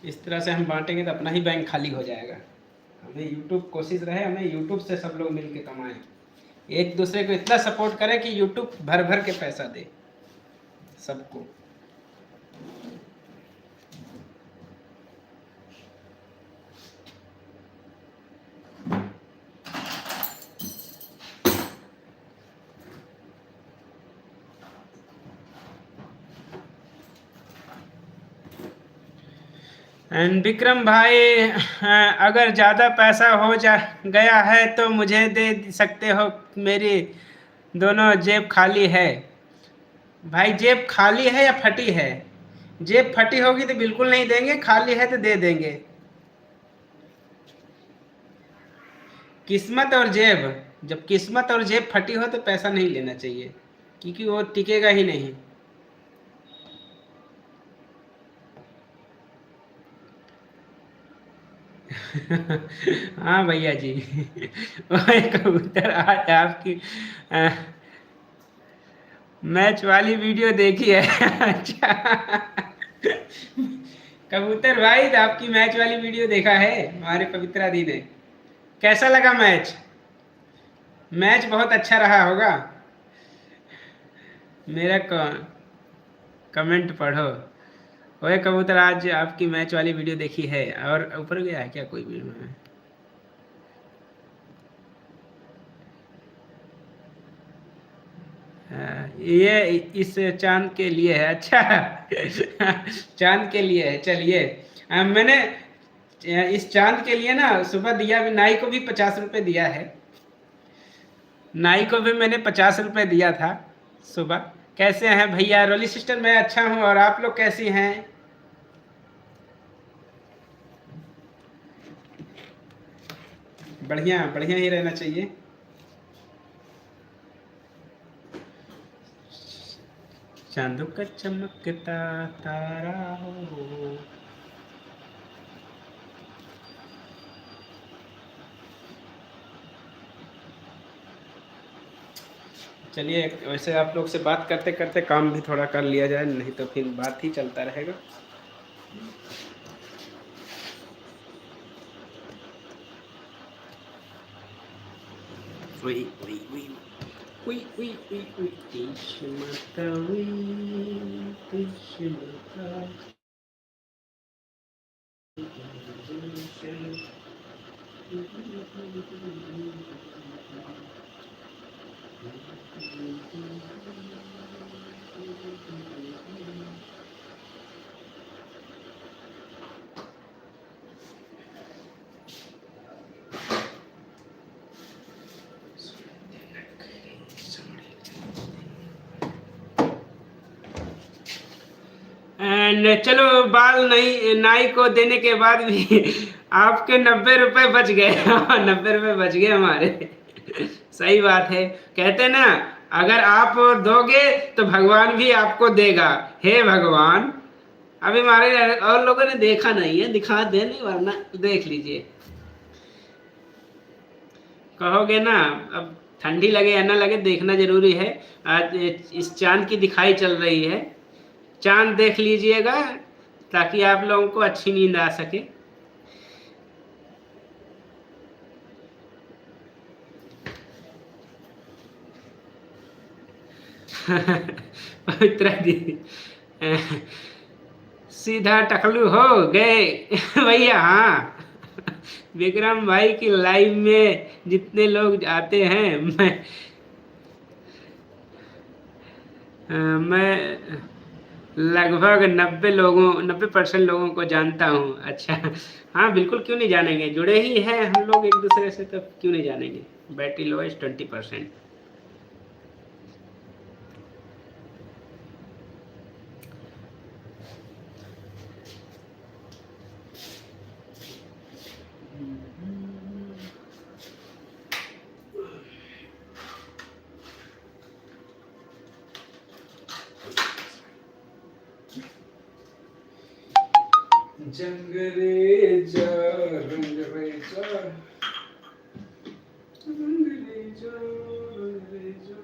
इस तरह से हम बांटेंगे तो अपना ही बैंक खाली हो जाएगा। हमें यूट्यूब, कोशिश रहे हमें यूट्यूब से सब लोग मिल के कमाएं, एक दूसरे को इतना सपोर्ट करें कि यूट्यूब भर भर के पैसा दे सबको। एंड विक्रम भाई, अगर ज़्यादा पैसा हो जा गया है तो मुझे दे सकते हो, मेरी दोनों जेब खाली है। भाई जेब खाली है या फटी है? जेब फटी होगी तो बिल्कुल नहीं देंगे, खाली है तो दे देंगे। किस्मत और जेब, जब किस्मत और जेब फटी हो तो पैसा नहीं लेना चाहिए, क्योंकि वो टिकेगा ही नहीं। हाँ भैया जी। ओए कबूतर, आज आपकी मैच वाली वीडियो देखी है। अच्छा, कबूतर भाई तो आपकी मैच वाली वीडियो देखा है हमारे पवित्रा दी ने। कैसा लगा मैच? मैच बहुत अच्छा रहा होगा। मेरा कमेंट पढ़ो। ओए कबूतर, आज आपकी मैच वाली वीडियो देखी है। और ऊपर गया है क्या कोई वीडियो में? ये इस चांद के लिए है। अच्छा, चांद के लिए है। चलिए, मैंने इस चांद के लिए ना सुबह दिया भी, नाई को भी 50 रुपए दिया है। नाई को भी मैंने 50 रुपए दिया था सुबह। कैसे हैं भैया? रोली सिस्टर मैं अच्छा हूँ, और आप लोग कैसी हैं? बढ़िया बढ़िया ही रहना चाहिए। चांदों का चमकता तारा हो। चलिए, वैसे आप लोग से बात करते करते काम भी थोड़ा कर लिया जाए, नहीं तो फिर बात ही चलता रहेगा। उई उई उई उई उई उई उई, किस्मत उई, किस्मत। एंड चलो बाल नहीं नाई को देने के बाद भी आपके 90 रुपए बच गए। 90 रुपए बच गए हमारे। सही बात है, कहते ना अगर आप दोगे तो भगवान भी आपको देगा। हे भगवान, अभी हमारे और लोगों ने देखा नहीं है, दिखा देने वरना देख लीजिए। कहोगे ना, अब ठंडी लगे या ना लगे देखना जरूरी है। आज इस चांद की दिखाई चल रही है, चांद देख लीजिएगा ताकि आप लोगों को अच्छी नींद आ सके। पवित्रा दीदी सीधा टकलू हो गए भैया। हाँ, विक्रम भाई की लाइव में जितने लोग आते हैं मैं लगभग 90% लोगों को जानता हूँ। अच्छा, हाँ बिल्कुल, क्यों नहीं जानेंगे, जुड़े ही हैं हम लोग एक दूसरे से, तो क्यों नहीं जानेंगे। Battery low 20%। जंग रे जा रंग रे जा, रंग रे जा, रंग रे जा।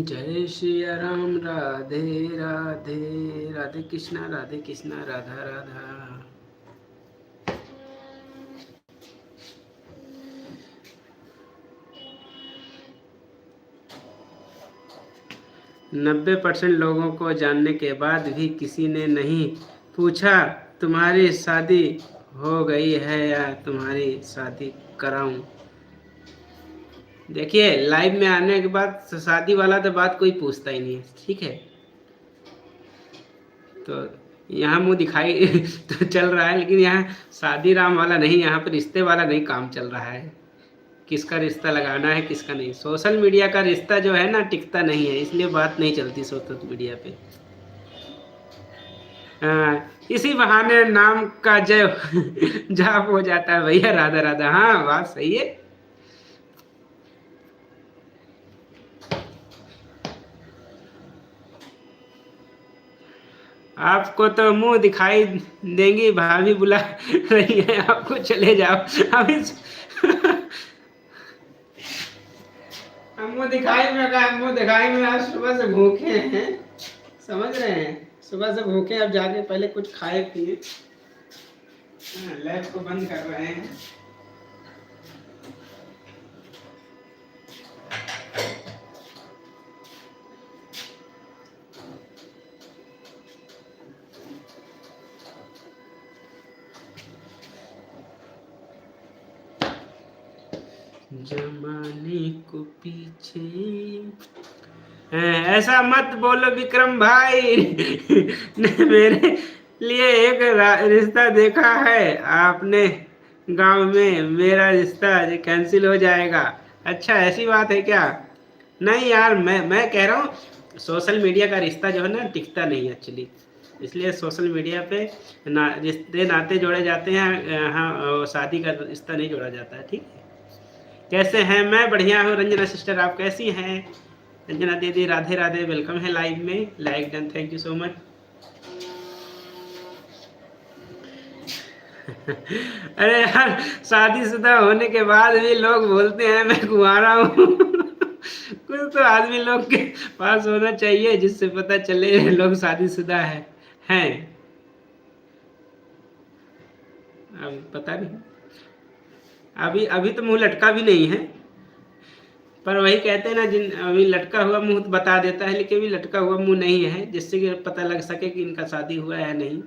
जय श्री राम, राधे राधे, राधे कृष्णा राधा राधा। 90% लोगों को जानने के बाद भी किसी ने नहीं पूछा तुम्हारी शादी हो गई है या तुम्हारी शादी कराऊं। देखिए, लाइव में आने के बाद शादी वाला तो बात कोई पूछता ही नहीं है, ठीक है। तो यहाँ मुंह दिखाई तो चल रहा है, लेकिन यहाँ शादी राम वाला नहीं, यहाँ पर रिश्ते वाला नहीं काम चल रहा है। किसका रिश्ता लगाना है किसका नहीं। सोशल मीडिया का रिश्ता जो है ना टिकता नहीं है, इसलिए बात नहीं चलती सोशल मीडिया पे। इसी बहाने नाम का जय जाप हो जाता है भैया। राधा राधा, हाँ बात सही है। आपको तो मुंह दिखाई देंगी, भाभी बुला रही है आपको, चले जाओ अभी। हम मुंह दिखाई में आज सुबह से भूखे हैं, समझ रहे हैं। सुबह से भूखे, अब जाके पहले कुछ खाए पिए। लैब को बंद कर रहे हैं। जमाने को पीछे ऐसा मत बोलो विक्रम भाई। मेरे लिए एक रिश्ता देखा है आपने गांव में, मेरा रिश्ता कैंसिल हो जाएगा। अच्छा, ऐसी बात है क्या? नहीं यार, मैं कह रहा हूँ सोशल मीडिया का रिश्ता जो है ना टिकता नहीं एक्चुअली, इसलिए सोशल मीडिया पे रिश्ते नाते जोड़े जाते हैं। हाँ, शादी का रिश्ता नहीं जोड़ा जाता है, ठीक है। कैसे हैं? मैं बढ़िया हूँ। रंजना सिस्टर, आप कैसी हैं? रंजना दीदी, राधे राधे, वेलकम है लाइव में। Like done, thank you so much. अरे यार, शादीशुदा होने के बाद भी लोग बोलते हैं मैं कुंवारा हूँ। कुछ तो आदमी लोग के पास होना चाहिए जिससे पता चले लोग शादीशुदा हैं। अब पता नहीं, अभी अभी तो मुंह लटका भी नहीं है। पर वही कहते हैं ना, जिन अभी लटका हुआ मुंह तो बता देता है, लेकिन अभी लटका हुआ मुंह नहीं है, जिससे कि पता लग सके कि इनका शादी हुआ है या नहीं।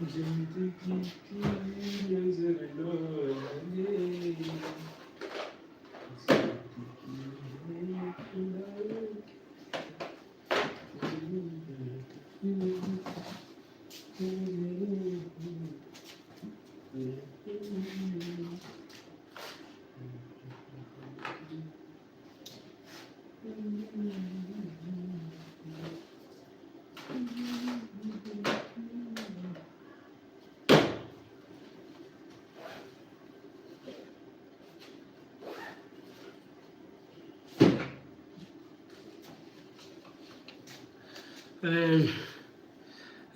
जिंदगी की नजर लोगे,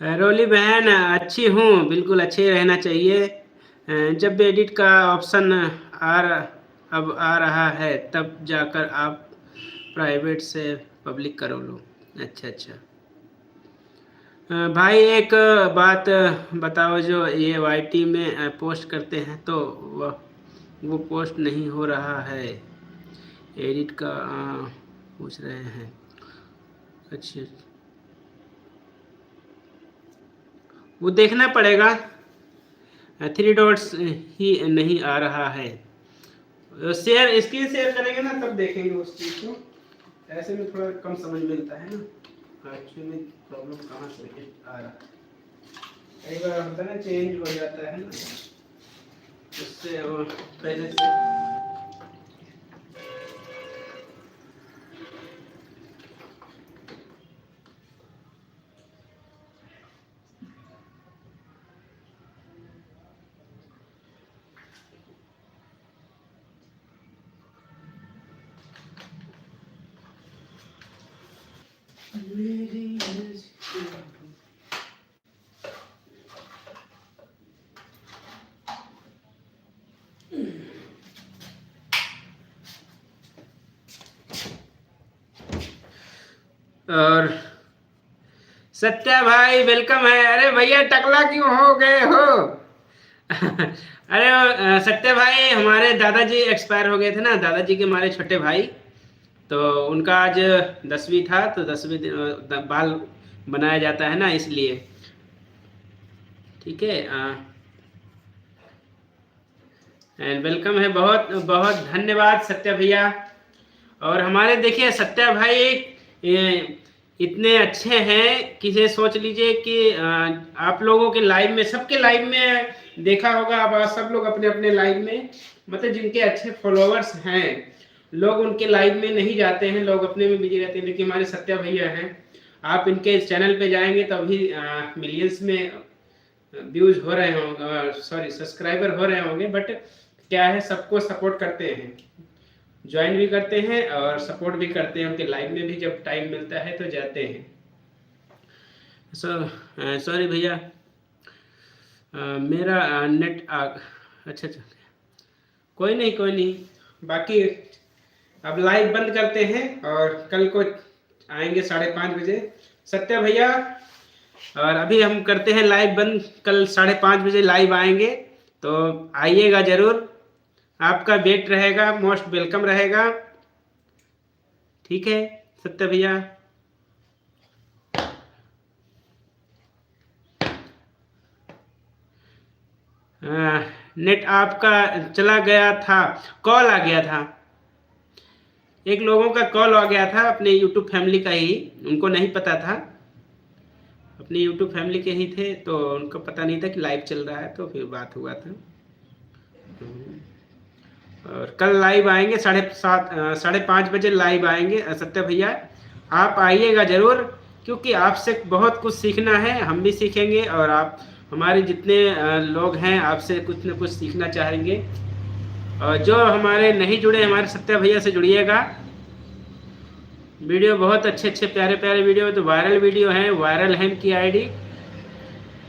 रोली बहन अच्छी हूँ, बिल्कुल अच्छे रहना चाहिए। जब भी एडिट का ऑप्शन अब आ रहा है तब जाकर आप प्राइवेट से पब्लिक करो लो। अच्छा अच्छा। भाई एक बात बताओ, जो ये वाईटी में पोस्ट करते हैं तो वो पोस्ट नहीं हो रहा है, एडिट का पूछ रहे हैं। अच्छा, वो देखना पड़ेगा, 3 डॉट्स ही नहीं आ रहा है। शेयर स्क्रीन शेयर करेंगे ना तब देखेंगे उस चीज़ को। ऐसे में थोड़ा कम समझ मिलता है ना एक्चुअली प्रॉब्लम कहाँ से आ रहा है। कई बार होता है ना, चेंज हो जाता है ना, उससे वो पहले से और सत्या भाई वेलकम है। अरे भैया टकला क्यों हो गए हो? अरे सत्या भाई, हमारे दादाजी एक्सपायर हो गए थे ना, दादाजी के हमारे छोटे भाई, तो उनका आज 10वीं था, तो 10वीं बाल बनाया जाता है ना, इसलिए। ठीक है, एंड वेलकम है, बहुत बहुत धन्यवाद सत्या भैया। और हमारे देखिए सत्या भाई इतने अच्छे हैं कि ये सोच लीजिए कि आप लोगों के लाइव में, सबके लाइव में देखा होगा, आप सब लोग अपने अपने लाइव में, मतलब जिनके अच्छे फॉलोअर्स हैं, लोग उनके लाइव में नहीं जाते हैं, लोग अपने में बिजी रहते हैं। लेकिन हमारे सत्या भैया हैं, आप इनके चैनल पे जाएंगे तो अभी मिलियंस में व्यूज हो रहे होंगे, सॉरी सब्सक्राइबर हो रहे होंगे, बट क्या है, सबको सपोर्ट करते हैं, ज्वाइन भी करते हैं और सपोर्ट भी करते हैं, उनके लाइव में भी जब टाइम मिलता है तो जाते हैं। सॉरी भैया, मेरा नेट अच्छा अच्छा, कोई नहीं, बाकी अब लाइव बंद करते हैं और कल को आएंगे 5:30 बजे सत्या भैया, और अभी हम करते हैं लाइव बंद, कल 5:30 बजे लाइव आएंगे, तो आइएगा जरूर, आपका वेट रहेगा, मोस्ट वेलकम रहेगा। ठीक है सत्या भैया। नेट आपका चला गया था, कॉल आ गया था, एक लोगों का कॉल आ गया था अपने यूट्यूब फैमिली का ही, उनको नहीं पता था, अपनी यूट्यूब फैमिली के ही थे, तो उनको पता नहीं था कि लाइव चल रहा है, तो फिर बात हुआ था। और कल लाइव आएंगे 5:30 बजे लाइव आएंगे सत्य भैया, आप आइएगा ज़रूर, क्योंकि आपसे बहुत कुछ सीखना है, हम भी सीखेंगे और आप हमारे जितने लोग हैं आपसे कुछ न कुछ सीखना चाहेंगे। और जो हमारे नहीं जुड़े हमारे सत्य भैया से जुड़िएगा, वीडियो बहुत अच्छे अच्छे प्यारे प्यारे वीडियो, तो वायरल वीडियो हैं, वायरल है इनकी आईडी,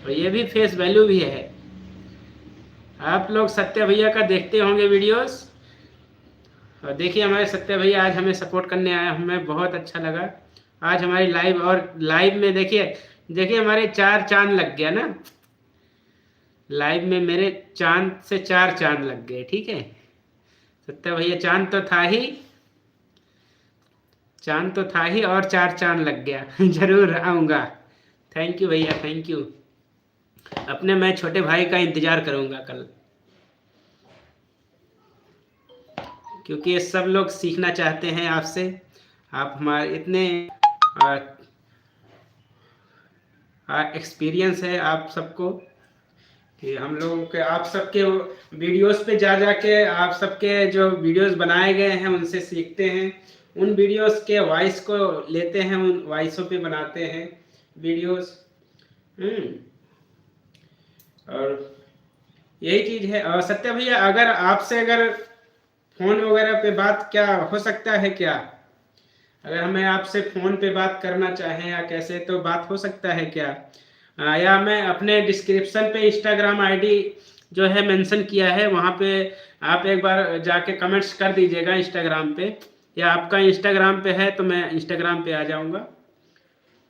और ये भी फेस वैल्यू भी है। आप लोग सत्य भैया का देखते होंगे वीडियोस, और देखिए हमारे सत्य भैया आज हमें सपोर्ट करने आया, हमें बहुत अच्छा लगा आज हमारी लाइव, और लाइव में देखिए हमारे 4 चांद लग गया ना, लाइव में मेरे चांद से 4 चांद लग गए। ठीक है सत्य भैया, चांद तो था ही और 4 चांद लग गया। जरूर आऊँगा, थैंक यू भैया, थैंक यू। अपने मैं छोटे भाई का इंतज़ार करूँगा कल, क्योंकि ये सब लोग सीखना चाहते हैं आपसे, आप हमारे इतने एक्सपीरियंस है आप सबको कि हम लोगों के, आप सबके वीडियोस पे जा के आप सबके जो वीडियोस बनाए गए हैं उनसे सीखते हैं, उन वीडियोस के वॉइस को लेते हैं, उन वॉइसों पे बनाते हैं वीडियोस। और यही चीज़ है। और सत्य भैया, अगर आपसे अगर फ़ोन वगैरह पे बात क्या हो सकता है क्या, अगर हमें आपसे फ़ोन पे बात करना चाहें या कैसे, तो बात हो सकता है क्या? या मैं अपने डिस्क्रिप्शन पे इंस्टाग्राम आईडी जो है मेंशन किया है, वहाँ पे आप एक बार जाके कमेंट्स कर दीजिएगा इंस्टाग्राम पे, या आपका इंस्टाग्राम पे है तो मैं इंस्टाग्राम पे आ जाऊँगा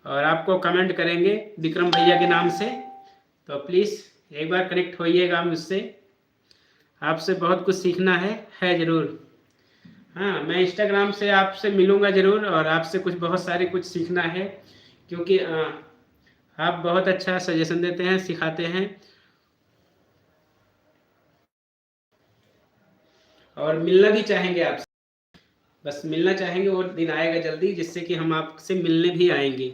और आपको कमेंट करेंगे विक्रम भैया के नाम से, तो प्लीज़ एक बार कनेक्ट होइएगा मुझसे, आपसे बहुत कुछ सीखना है ज़रूर। हाँ, मैं इंस्टाग्राम से आपसे मिलूँगा ज़रूर, और आपसे बहुत सारे कुछ सीखना है, क्योंकि आप बहुत अच्छा सजेशन देते हैं, सिखाते हैं, और मिलना भी चाहेंगे आपसे, बस मिलना चाहेंगे, और दिन आएगा जल्दी जिससे कि हम आपसे मिलने भी आएंगे।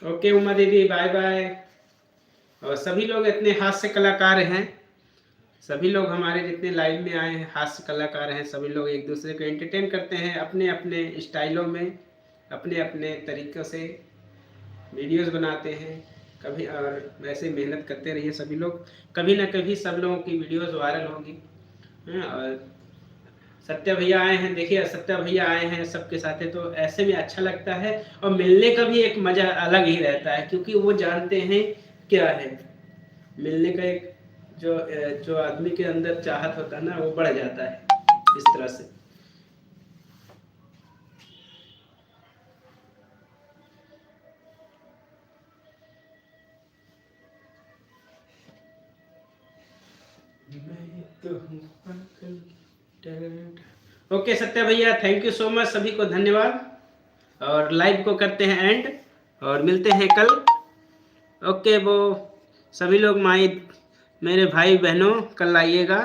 ओके उमा दीदी, बाय बाय। और सभी लोग इतने हास्य कलाकार हैं, सभी लोग हमारे जितने लाइव में आए हैं हास्य कलाकार हैं, सभी लोग एक दूसरे को एंटरटेन करते हैं अपने अपने स्टाइलों में, अपने अपने तरीक़ों से वीडियोस बनाते हैं कभी, और वैसे मेहनत करते रहिए सभी लोग, कभी ना कभी सब लोगों की वीडियोस वायरल होगी। और सत्य भैया आए हैं, देखिए सत्य भैया आए हैं सबके साथ, तो ऐसे में अच्छा लगता है, और मिलने का भी एक मज़ा अलग ही रहता है, क्योंकि वो जानते हैं क्या है मिलने का, एक जो आदमी के अंदर चाहत होता है ना, वो बढ़ जाता है इस तरह से। ओके सत्य भैया, थैंक यू सो मच, सभी को धन्यवाद, और लाइव को करते हैं एंड, और मिलते हैं कल। ओके वो सभी लोग मेरे भाई बहनों कल आइएगा।